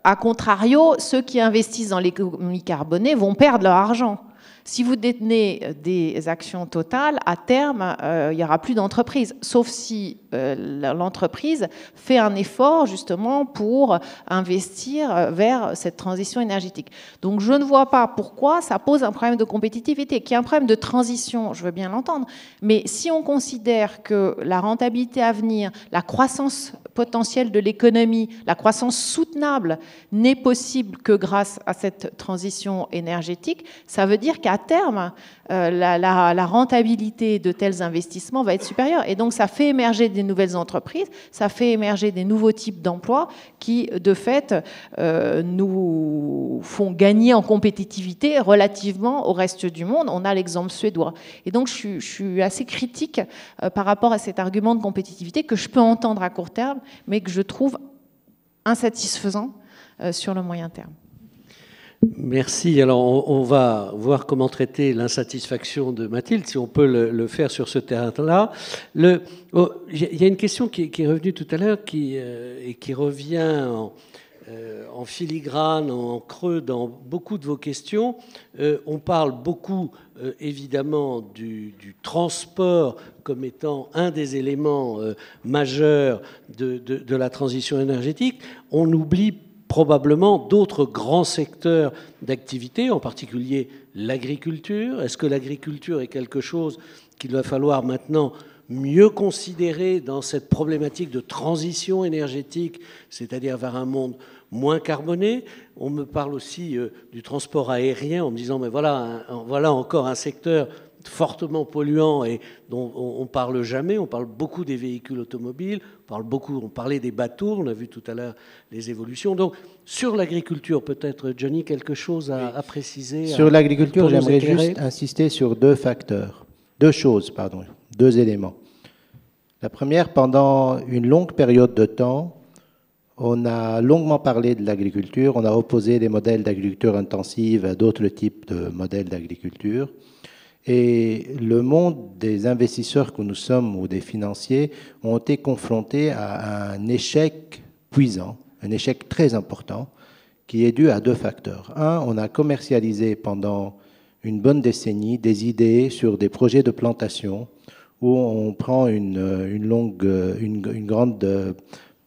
à contrario, ceux qui investissent dans l'économie carbonée vont perdre leur argent. Si vous détenez des actions Total, à terme, il n'y aura plus d'entreprise, sauf si l'entreprise fait un effort justement pour investir vers cette transition énergétique. Donc je ne vois pas pourquoi ça pose un problème de compétitivité. Qu'il y a un problème de transition, je veux bien l'entendre, mais si on considère que la rentabilité à venir, la croissance potentielle de l'économie, la croissance soutenable n'est possible que grâce à cette transition énergétique, ça veut dire qu'à terme, la rentabilité de tels investissements va être supérieure. Et donc, ça fait émerger des nouvelles entreprises, ça fait émerger des nouveaux types d'emplois qui, de fait, nous font gagner en compétitivité relativement au reste du monde. On a l'exemple suédois. Et donc, je suis assez critique par rapport à cet argument de compétitivité que je peux entendre à court terme, mais que je trouve insatisfaisant sur le moyen terme. Merci. Alors, on va voir comment traiter l'insatisfaction de Mathilde, si on peut le faire sur ce terrain-là. Il y a une question qui est revenue tout à l'heure et qui revient en filigrane, en creux dans beaucoup de vos questions. On parle beaucoup, évidemment, du transport comme étant un des éléments majeurs de la transition énergétique. On oublie probablement d'autres grands secteurs d'activité, en particulier l'agriculture. Est-ce que l'agriculture est quelque chose qu'il va falloir maintenant mieux considérer dans cette problématique de transition énergétique, c'est-à-dire vers un monde moins carboné? On me parle aussi du transport aérien en me disant, mais voilà encore un secteur fortement polluant et dont on ne parle jamais. On parle beaucoup des véhicules automobiles, on parlait des bateaux, on a vu tout à l'heure les évolutions. Donc, sur l'agriculture, peut-être, Johnny, quelque chose à préciser? Sur l'agriculture, j'aimerais juste insister sur deux éléments. La première, pendant une longue période de temps, on a longuement parlé de l'agriculture, on a opposé des modèles d'agriculture intensive à d'autres types de modèles d'agriculture. Et le monde des investisseurs que nous sommes ou des financiers ont été confrontés à un échec cuisant, un échec très important, qui est dû à deux facteurs. Un, on a commercialisé pendant une bonne décennie des idées sur des projets de plantation où on prend une grande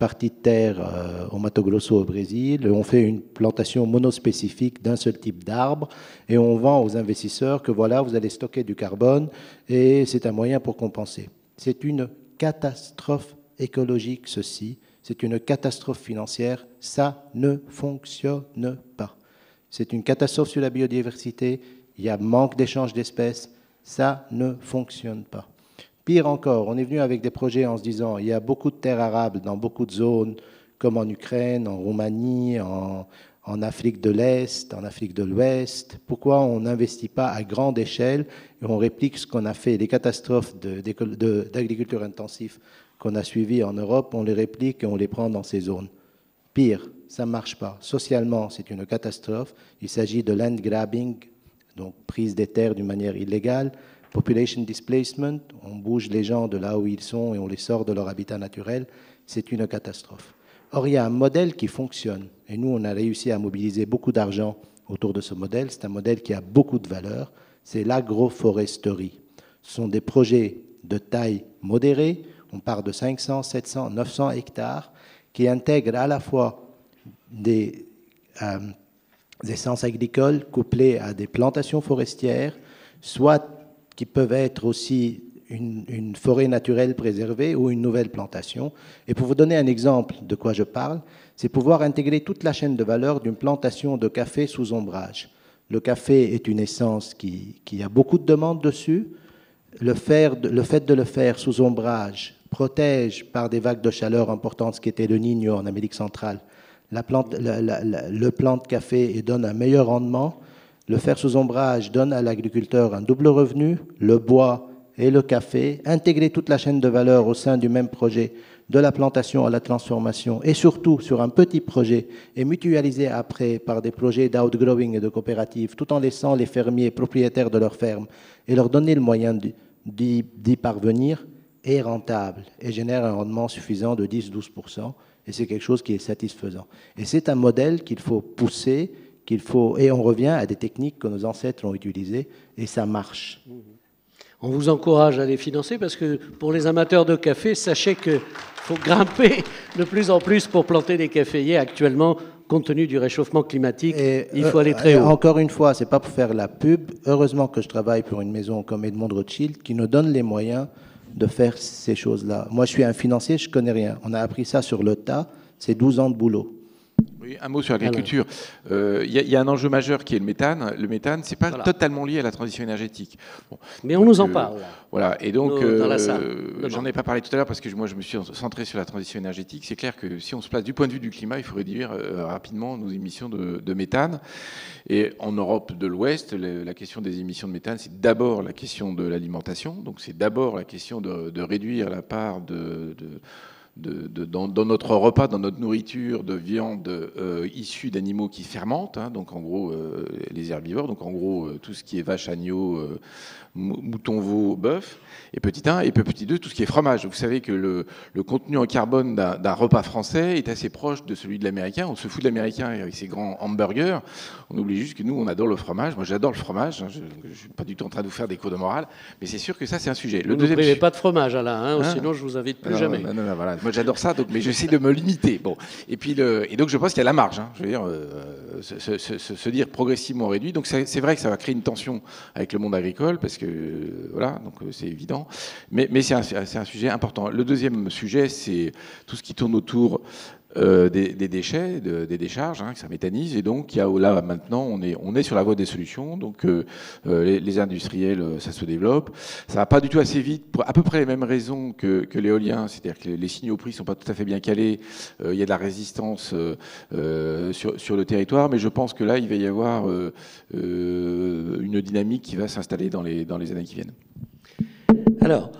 partie de terre au Mato Grosso au Brésil, on fait une plantation monospécifique d'un seul type d'arbre et on vend aux investisseurs que voilà, vous allez stocker du carbone et c'est un moyen pour compenser. C'est une catastrophe écologique, ceci. C'est une catastrophe financière. Ça ne fonctionne pas. C'est une catastrophe sur la biodiversité. Il y a manque d'échange d'espèces. Ça ne fonctionne pas. Pire encore, on est venu avec des projets en se disant il y a beaucoup de terres arables dans beaucoup de zones, comme en Ukraine, en Roumanie, en Afrique de l'Est, en Afrique de l'Ouest. Pourquoi on n'investit pas à grande échelle et on réplique ce qu'on a fait, les catastrophes d'agriculture intensive qu'on a suivies en Europe, on les réplique et on les prend dans ces zones. Pire, ça ne marche pas. Socialement, c'est une catastrophe. Il s'agit de land grabbing, donc prise des terres d'une manière illégale. Population displacement, on bouge les gens de là où ils sont et on les sort de leur habitat naturel. C'est une catastrophe. Or, il y a un modèle qui fonctionne. Et nous, on a réussi à mobiliser beaucoup d'argent autour de ce modèle. C'est un modèle qui a beaucoup de valeur. C'est l'agroforesterie. Ce sont des projets de taille modérée. On part de 500, 700, 900 hectares qui intègrent à la fois des essences agricoles couplées à des plantations forestières, soit qui peuvent être aussi une forêt naturelle préservée ou une nouvelle plantation. Et pour vous donner un exemple de quoi je parle, c'est pouvoir intégrer toute la chaîne de valeur d'une plantation de café sous ombrage. Le café est une essence qui a beaucoup de demandes dessus. Le fait de le faire sous ombrage protège par des vagues de chaleur importantes, ce qui était le Niño en Amérique centrale, le plant de café et donne un meilleur rendement. Le faire sous ombrage donne à l'agriculteur un double revenu, le bois et le café, intégrer toute la chaîne de valeur au sein du même projet, de la plantation à la transformation, et surtout sur un petit projet, et mutualiser après par des projets d'outgrowing et de coopératives, tout en laissant les fermiers propriétaires de leurs fermes et leur donner le moyen d'y parvenir, est rentable et génère un rendement suffisant de 10-12%, et c'est quelque chose qui est satisfaisant. Et c'est un modèle qu'il faut pousser, et on revient à des techniques que nos ancêtres ont utilisées, et ça marche. On vous encourage à les financer parce que pour les amateurs de café, sachez qu'il faut grimper de plus en plus pour planter des caféiers. Actuellement, compte tenu du réchauffement climatique, il faut aller très haut. Encore une fois, ce n'est pas pour faire la pub. Heureusement que je travaille pour une maison comme Edmond Rothschild qui nous donne les moyens de faire ces choses-là. Moi, je suis un financier, je ne connais rien. On a appris ça sur le tas. C'est 12 ans de boulot. Oui, un mot sur l'agriculture. Il y a un enjeu majeur qui est le méthane. Le méthane, ce n'est pas totalement lié à la transition énergétique. Bon, mais on nous en parle. Là. Voilà, et donc, j'en ai pas parlé tout à l'heure parce que moi, je me suis centré sur la transition énergétique. C'est clair que si on se place du point de vue du climat, il faut réduire rapidement nos émissions de méthane. Et en Europe de l'Ouest, la question des émissions de méthane, c'est d'abord la question de l'alimentation. Donc, c'est d'abord la question de réduire la part dans notre repas, dans notre nourriture, de viande issue d'animaux qui fermentent, hein, donc en gros les herbivores, donc en gros tout ce qui est vache, agneau, mouton, veau, bœuf, et petit 1, et petit 2, tout ce qui est fromage. Vous savez que le contenu en carbone d'un repas français est assez proche de celui de l'américain. On se fout de l'américain avec ses grands hamburgers. On oublie juste que nous, on adore le fromage. Moi, j'adore le fromage. Je ne suis pas du tout en train de vous faire des cours de morale, mais c'est sûr que ça, c'est un sujet. Vous ne privez pas de fromage, Alain, sinon je vous invite plus jamais. Non, voilà. Moi, j'adore ça, mais j'essaie de me limiter. Bon. Et donc, je pense qu'il y a la marge. Hein. Je veux dire, se dire progressivement réduit. Donc, c'est vrai que ça va créer une tension avec le monde agricole, parce que voilà, donc c'est évident. Mais c'est un sujet important. Le deuxième sujet, c'est tout ce qui tourne autour des déchets, des décharges, hein, que ça méthanise. Et donc, là, maintenant, on est sur la voie des solutions. Donc, les industriels, ça se développe. Ça va pas du tout assez vite, pour à peu près les mêmes raisons que l'éolien. C'est-à-dire que les signaux prix sont pas tout à fait bien calés. Il y a de la résistance sur le territoire. Mais je pense que là, il va y avoir une dynamique qui va s'installer dans les années qui viennent. Alors,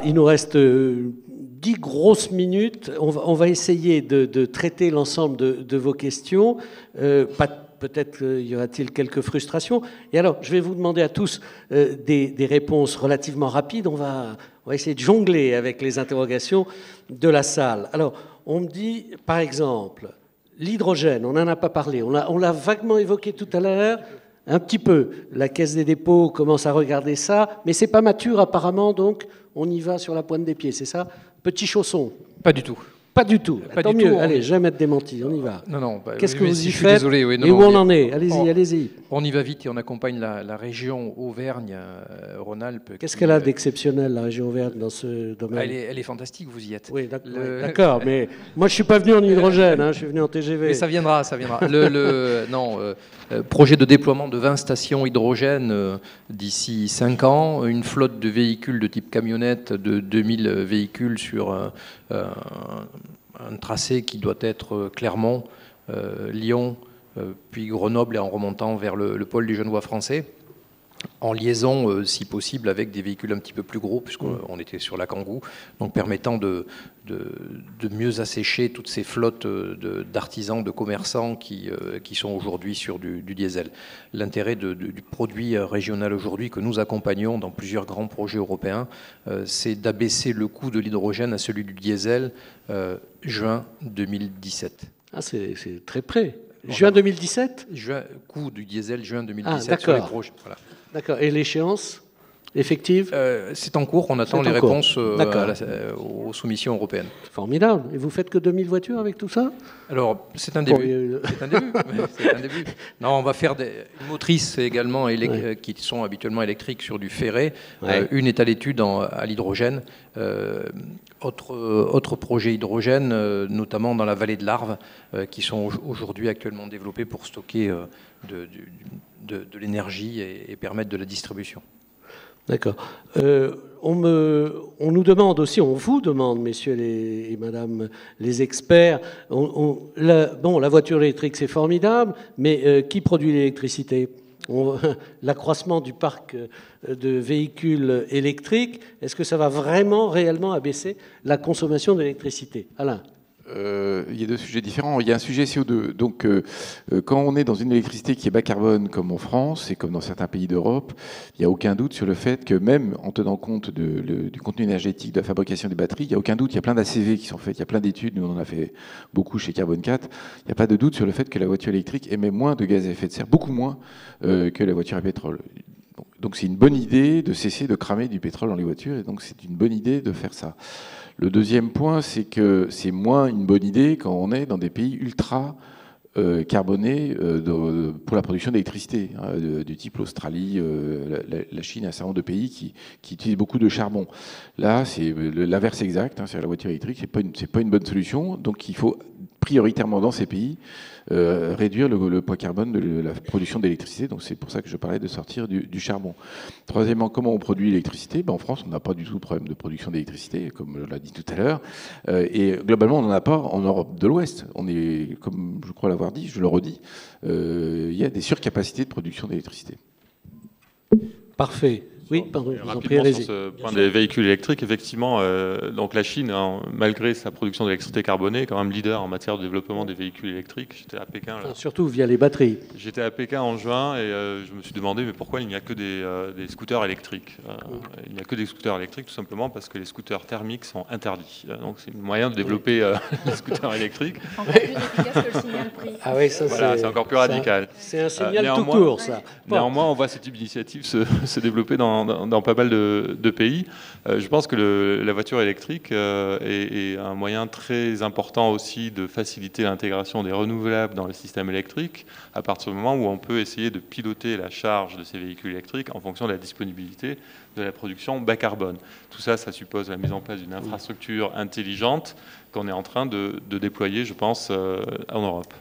il nous reste 10 grosses minutes. On va essayer de traiter l'ensemble de vos questions. Peut-être y aura-t-il quelques frustrations. Et alors, je vais vous demander à tous des réponses relativement rapides. On va essayer de jongler avec les interrogations de la salle. Alors, on me dit, par exemple, l'hydrogène, on n'en a pas parlé. On l'a vaguement évoqué tout à l'heure. Un petit peu. La Caisse des dépôts commence à regarder ça, mais c'est pas mature apparemment, donc on y va sur la pointe des pieds, c'est ça? Petit chausson. Pas du tout. Pas du tout. Pas Tant du mieux. tout, Allez, jamais de démenti, on y va. Non. Qu'est-ce que mais vous si y je suis faites désolé, oui, non, et où non, on en est? Allez-y, allez-y. On y va vite et on accompagne la région Auvergne-Rhône-Alpes. Qu'est-ce qu'elle a d'exceptionnel, la région verte, dans ce domaine? Elle est fantastique, vous y êtes. Oui, d'accord, mais moi je suis pas venu en hydrogène, hein, je suis venu en TGV. Mais ça viendra. Projet de déploiement de 20 stations hydrogène d'ici 5 ans, une flotte de véhicules de type camionnette de 2000 véhicules sur un tracé qui doit être Clermont, Lyon, puis Grenoble et en remontant vers le pôle du Genevois français, en liaison, si possible, avec des véhicules un petit peu plus gros, puisqu'on était sur la Kangoo, donc permettant de mieux assécher toutes ces flottes d'artisans, de commerçants qui sont aujourd'hui sur du diesel. L'intérêt du produit régional aujourd'hui, que nous accompagnons dans plusieurs grands projets européens, c'est d'abaisser le coût de l'hydrogène à celui du diesel juin 2017. Ah, c'est très près. Juin 2017 ? Coût du diesel juin 2017 d'accord. sur les projets. Voilà. D'accord. Et l'échéance effective? C'est en cours. On attend les réponses aux soumissions européennes. Formidable. Et vous faites que 2000 voitures avec tout ça? Alors, c'est un début. C'est un début. Non, on va faire des motrices également qui sont habituellement électriques sur du ferré. Une est à l'étude à l'hydrogène. Autre projet hydrogène, notamment dans la vallée de l'Arve, qui sont aujourd'hui actuellement développés pour stocker de l'énergie et permettre de la distribution. D'accord. On nous demande aussi, on vous demande, messieurs et madame les experts, la voiture électrique c'est formidable, mais qui produit l'électricité? L'accroissement du parc de véhicules électriques, est-ce que ça va vraiment, réellement abaisser la consommation d'électricité? Alain? Il y a deux sujets différents. Il y a un sujet CO2. Donc, quand on est dans une électricité qui est bas carbone, comme en France et comme dans certains pays d'Europe, il n'y a aucun doute sur le fait que même en tenant compte du contenu énergétique de la fabrication des batteries, il n'y a aucun doute, il y a plein d'ACV qui sont faits, il y a plein d'études, nous on en a fait beaucoup chez Carbone 4, il n'y a pas de doute sur le fait que la voiture électrique émet moins de gaz à effet de serre, beaucoup moins que la voiture à pétrole. Donc c'est une bonne idée de cesser de cramer du pétrole dans les voitures, et donc c'est une bonne idée de faire ça. Le deuxième point, c'est que c'est moins une bonne idée quand on est dans des pays ultra carbonés pour la production d'électricité, du type l'Australie, la Chine, un certain nombre de pays qui utilisent beaucoup de charbon. Là, c'est l'inverse exact, c'est-à-dire la voiture électrique, c'est pas une bonne solution, donc il faut prioritairement dans ces pays réduire le poids carbone de la production d'électricité. Donc c'est pour ça que je parlais de sortir du charbon. Troisièmement, comment on produit l'électricité? En France, on n'a pas du tout de problème de production d'électricité, comme je l'ai dit tout à l'heure. Et globalement, on n'en a pas en Europe de l'Ouest. On est, comme je crois l'avoir dit, je le redis, il y a des surcapacités de production d'électricité. Parfait. Oui, pardon, vous en prie, rapidement sur ce point des véhicules électriques, effectivement, donc la Chine, malgré sa production d'électricité carbonée, est quand même leader en matière de développement des véhicules électriques. J'étais à Pékin. Surtout via les batteries. J'étais à Pékin en juin et je me suis demandé mais pourquoi il n'y a que des scooters électriques. Il n'y a que des scooters électriques tout simplement parce que les scooters thermiques sont interdits. Donc c'est un moyen de développer les scooters électriques. Encore plus efficace que le signal prix. Ah oui, ça voilà, c'est encore plus radical. C'est un signal tout court, ça. Néanmoins, on voit ce type d'initiative se développer dans pas mal de pays. Je pense que la voiture électrique est un moyen très important aussi de faciliter l'intégration des renouvelables dans le système électrique, à partir du moment où on peut essayer de piloter la charge de ces véhicules électriques en fonction de la disponibilité de la production bas carbone. Tout ça, ça suppose la mise en place d'une infrastructure intelligente qu'on est en train de déployer, je pense, en Europe.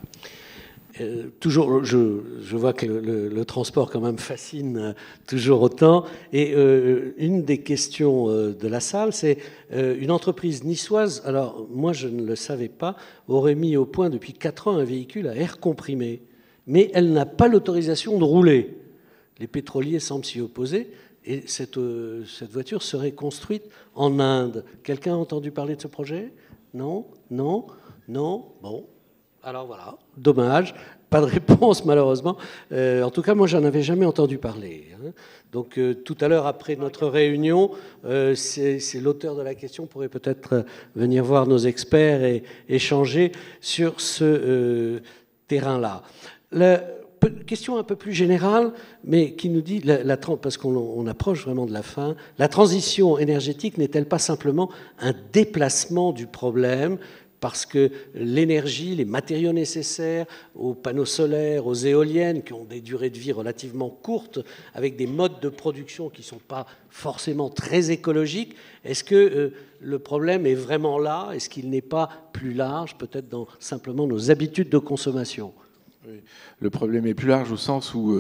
Toujours, je vois que le transport quand même fascine toujours autant. Et une des questions de la salle, c'est une entreprise niçoise, alors moi je ne le savais pas, aurait mis au point depuis 4 ans un véhicule à air comprimé. Mais elle n'a pas l'autorisation de rouler. Les pétroliers semblent s'y opposer. Et cette voiture serait construite en Inde. Quelqu'un a entendu parler de ce projet? Non? Non? Non? Bon. Alors voilà, dommage, pas de réponse malheureusement. En tout cas, moi, j'en avais jamais entendu parler. Donc tout à l'heure, après notre réunion, c'est l'auteur de la question pourrait peut-être venir voir nos experts et échanger sur ce terrain-là. Question un peu plus générale, mais qui nous dit, parce qu'on approche vraiment de la fin, la transition énergétique n'est-elle pas simplement un déplacement du problème parce que l'énergie, les matériaux nécessaires aux panneaux solaires, aux éoliennes, qui ont des durées de vie relativement courtes, avec des modes de production qui ne sont pas forcément très écologiques, est-ce que le problème est vraiment là? Est-ce qu'il n'est pas plus large, peut-être dans simplement nos habitudes de consommation? Oui. Le problème est plus large au sens où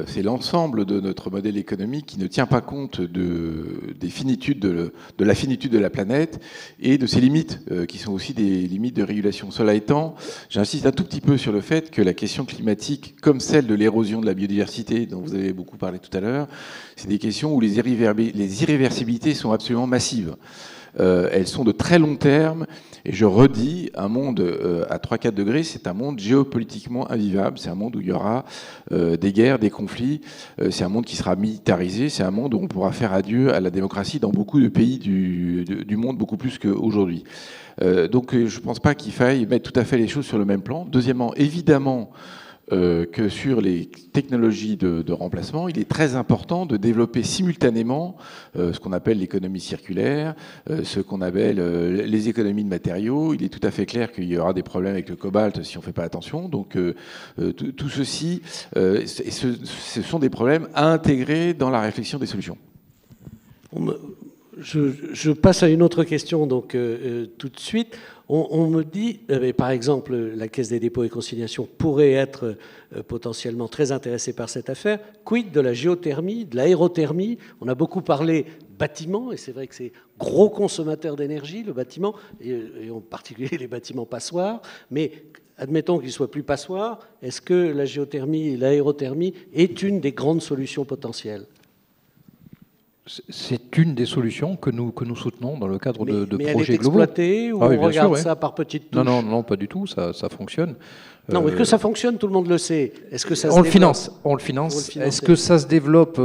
c'est l'ensemble de notre modèle économique qui ne tient pas compte des finitudes de la finitude de la planète et de ses limites, qui sont aussi des limites de régulation. Cela étant, j'insiste un tout petit peu sur le fait que la question climatique, comme celle de l'érosion de la biodiversité, dont vous avez beaucoup parlé tout à l'heure, c'est des questions où les irréversibilités sont absolument massives. Elles sont de très long terme. Et je redis, un monde à 3-4 degrés, c'est un monde géopolitiquement invivable. C'est un monde où il y aura des guerres, des conflits. C'est un monde qui sera militarisé. C'est un monde où on pourra faire adieu à la démocratie dans beaucoup de pays du monde, beaucoup plus qu'aujourd'hui. Donc je ne pense pas qu'il faille mettre tout à fait les choses sur le même plan. Deuxièmement, évidemment, que sur les technologies de remplacement, il est très important de développer simultanément ce qu'on appelle l'économie circulaire, ce qu'on appelle les économies de matériaux. Il est tout à fait clair qu'il y aura des problèmes avec le cobalt si on ne fait pas attention. Donc tout ceci, ce sont des problèmes à intégrer dans la réflexion des solutions. Je passe à une autre question donc tout de suite. On me dit, par exemple, la Caisse des dépôts et consignations pourrait être potentiellement très intéressée par cette affaire. Quid de la géothermie, de l'aérothermie? On a beaucoup parlé bâtiment, et c'est vrai que c'est gros consommateur d'énergie, le bâtiment, et en particulier les bâtiments passoires. Mais admettons qu'ils ne soient plus passoires, est-ce que la géothermie et l'aérothermie est une des grandes solutions potentielles? C'est une des solutions que nous soutenons dans le cadre de projets globaux. Mais elle est exploitée ou on regarde ça par petites touches? Non, pas du tout, ça fonctionne. Non, mais que ça fonctionne, tout le monde le sait. Est-ce que ça on le finance. Est-ce que ça se développe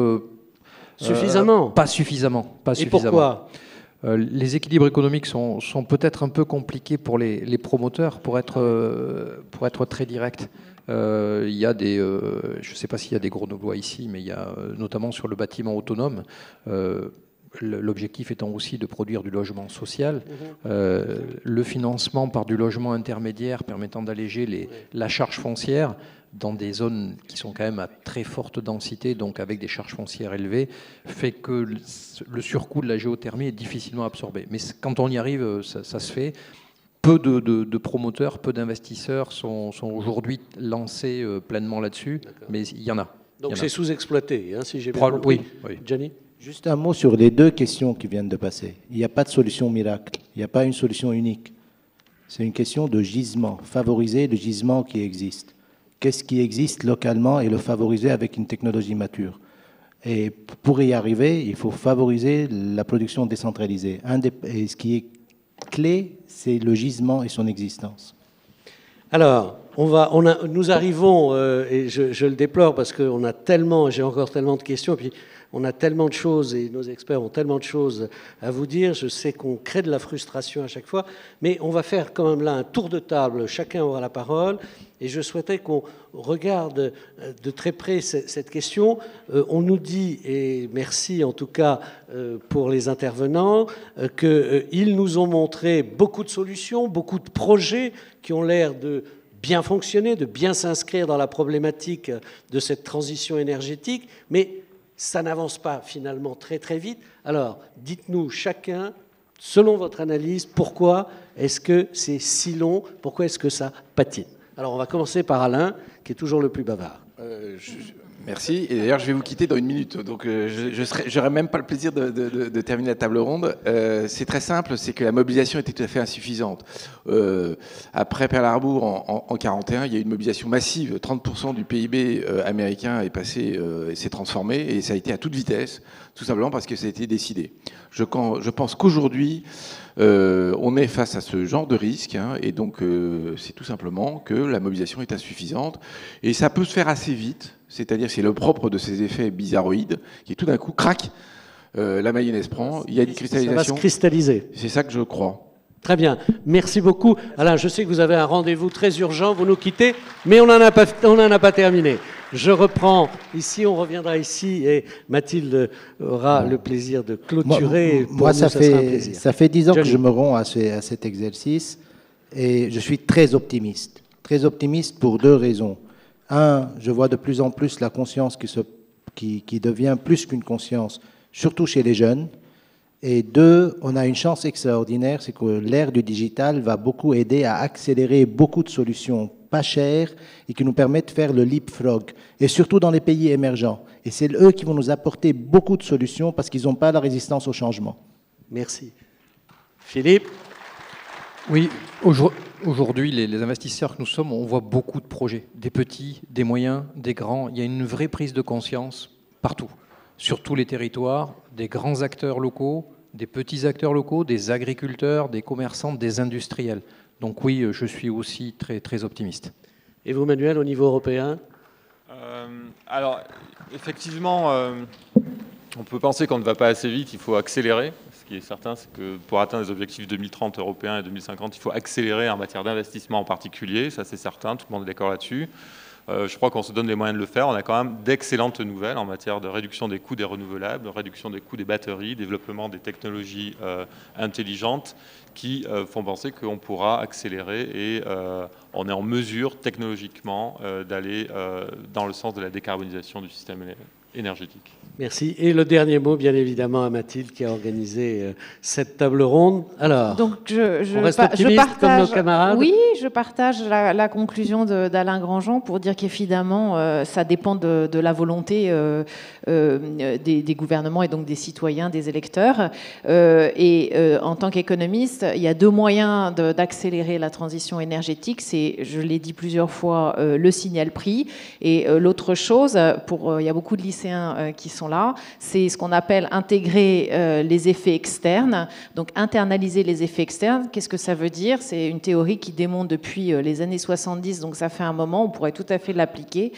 suffisamment? Pas suffisamment. Et pourquoi? Les équilibres économiques sont peut-être un peu compliqués pour les promoteurs, pour être très direct. Il y a je ne sais pas s'il y a des grenoblois ici, mais il y a notamment sur le bâtiment autonome, l'objectif étant aussi de produire du logement social. Le financement par du logement intermédiaire permettant d'alléger la charge foncière dans des zones qui sont quand même à très forte densité, donc avec des charges foncières élevées, fait que le surcoût de la géothermie est difficilement absorbé. Mais quand on y arrive, ça se fait. Peu de promoteurs, peu d'investisseurs sont aujourd'hui lancés pleinement là-dessus, mais il y en a. Donc c'est sous-exploité, si j'ai bien compris. Oui. Gianni ? Juste un mot sur les deux questions qui viennent de passer. Il n'y a pas de solution miracle, il n'y a pas une solution unique. C'est une question de gisement, favoriser le gisement qui existe. Qu'est-ce qui existe localement et le favoriser avec une technologie mature. Et pour y arriver, il faut favoriser la production décentralisée. Et ce qui est clé, c'est le gisement et son existence. Alors, nous arrivons, et je le déplore parce que j'ai encore tellement de questions, et puis on a tellement de choses, et nos experts ont tellement de choses à vous dire. Je sais qu'on crée de la frustration à chaque fois, mais on va faire quand même là un tour de table, chacun aura la parole, et je souhaiterais qu'on regarde de très près cette question. On nous dit, et merci en tout cas pour les intervenants, qu'ils nous ont montré beaucoup de solutions, beaucoup de projets qui ont l'air de bien fonctionner, de bien s'inscrire dans la problématique de cette transition énergétique, mais ça n'avance pas finalement très très vite. Alors, dites-nous chacun, selon votre analyse, pourquoi est-ce que c'est si long, pourquoi est-ce que ça patine? Alors, on va commencer par Alain, qui est toujours le plus bavard. Merci. Et d'ailleurs, je vais vous quitter dans une minute. Donc, je n'aurai même pas le plaisir de terminer la table ronde. C'est très simple, c'est que la mobilisation était tout à fait insuffisante. Après Pearl Harbor, en 1941, il y a eu une mobilisation massive. 30% du PIB américain est passé, s'est transformé, et ça a été à toute vitesse, tout simplement parce que ça a été décidé. Je pense qu'aujourd'hui, on est face à ce genre de risque, et donc c'est tout simplement que la mobilisation est insuffisante. Et ça peut se faire assez vite. C'est-à-dire c'est le propre de ces effets bizarroïdes qui tout d'un coup craque, la mayonnaise prend, il y a une cristallisation. Ça va se cristalliser. C'est ça que je crois. Très bien, merci beaucoup. Alain, je sais que vous avez un rendez-vous très urgent, vous nous quittez, mais on n'en a pas terminé. Je reprends ici, on reviendra ici, et Mathilde aura le plaisir de clôturer. Moi, ça fait 10 ans que je me rends à cet exercice. Et je suis très optimiste. Très optimiste pour deux raisons. Un, je vois de plus en plus la conscience qui devient plus qu'une conscience, surtout chez les jeunes. Et deux, on a une chance extraordinaire, c'est que l'ère du digital va beaucoup aider à accélérer beaucoup de solutions pas chères et qui nous permettent de faire le leapfrog, et surtout dans les pays émergents. Et c'est eux qui vont nous apporter beaucoup de solutions parce qu'ils n'ont pas la résistance au changement. Merci. Philippe? Oui, aujourd'hui, les investisseurs que nous sommes, on voit beaucoup de projets, des petits, des moyens, des grands. Il y a une vraie prise de conscience partout, sur tous les territoires, des grands acteurs locaux, des petits acteurs locaux, des agriculteurs, des commerçants, des industriels. Donc oui, je suis aussi très, très optimiste. Et vous, Manuel, au niveau européen? Alors, effectivement, on peut penser qu'on ne va pas assez vite, il faut accélérer. Ce qui est certain, c'est que pour atteindre les objectifs 2030 européens et 2050, il faut accélérer en matière d'investissement en particulier, ça c'est certain, tout le monde est d'accord là-dessus. Je crois qu'on se donne les moyens de le faire. On a quand même d'excellentes nouvelles en matière de réduction des coûts des renouvelables, réduction des coûts des batteries, développement des technologies intelligentes qui font penser qu'on pourra accélérer et on est en mesure technologiquement d'aller dans le sens de la décarbonisation du système énergétique. Merci. Et le dernier mot, bien évidemment, à Mathilde qui a organisé cette table ronde. Alors, donc on reste optimiste comme nos camarades. Oui, je partage la conclusion d'Alain Grandjean pour dire qu'évidemment, ça dépend de la volonté des gouvernements et donc des citoyens, des électeurs. En tant qu'économiste, il y a deux moyens d'accélérer la transition énergétique. C'est, je l'ai dit plusieurs fois, le signal prix. Et l'autre chose, il y a beaucoup de lycéens qui sont là, c'est ce qu'on appelle intégrer les effets externes, donc internaliser les effets externes. Qu'est-ce que ça veut dire? C'est une théorie qui démontre depuis les années 70, donc ça fait un moment, on pourrait tout à fait l'appliquer,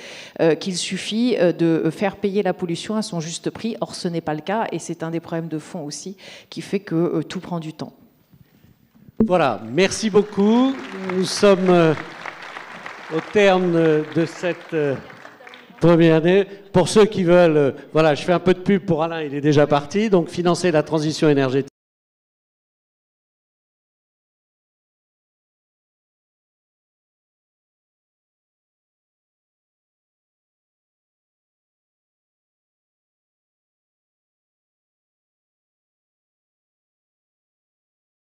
qu'il suffit de faire payer la pollution à son juste prix. Or, ce n'est pas le cas, et c'est un des problèmes de fond aussi qui fait que tout prend du temps. Voilà, merci beaucoup. Nous sommes au terme de cette première année. Pour ceux qui veulent, voilà, je fais un peu de pub pour Alain, il est déjà parti, donc financer la transition énergétique.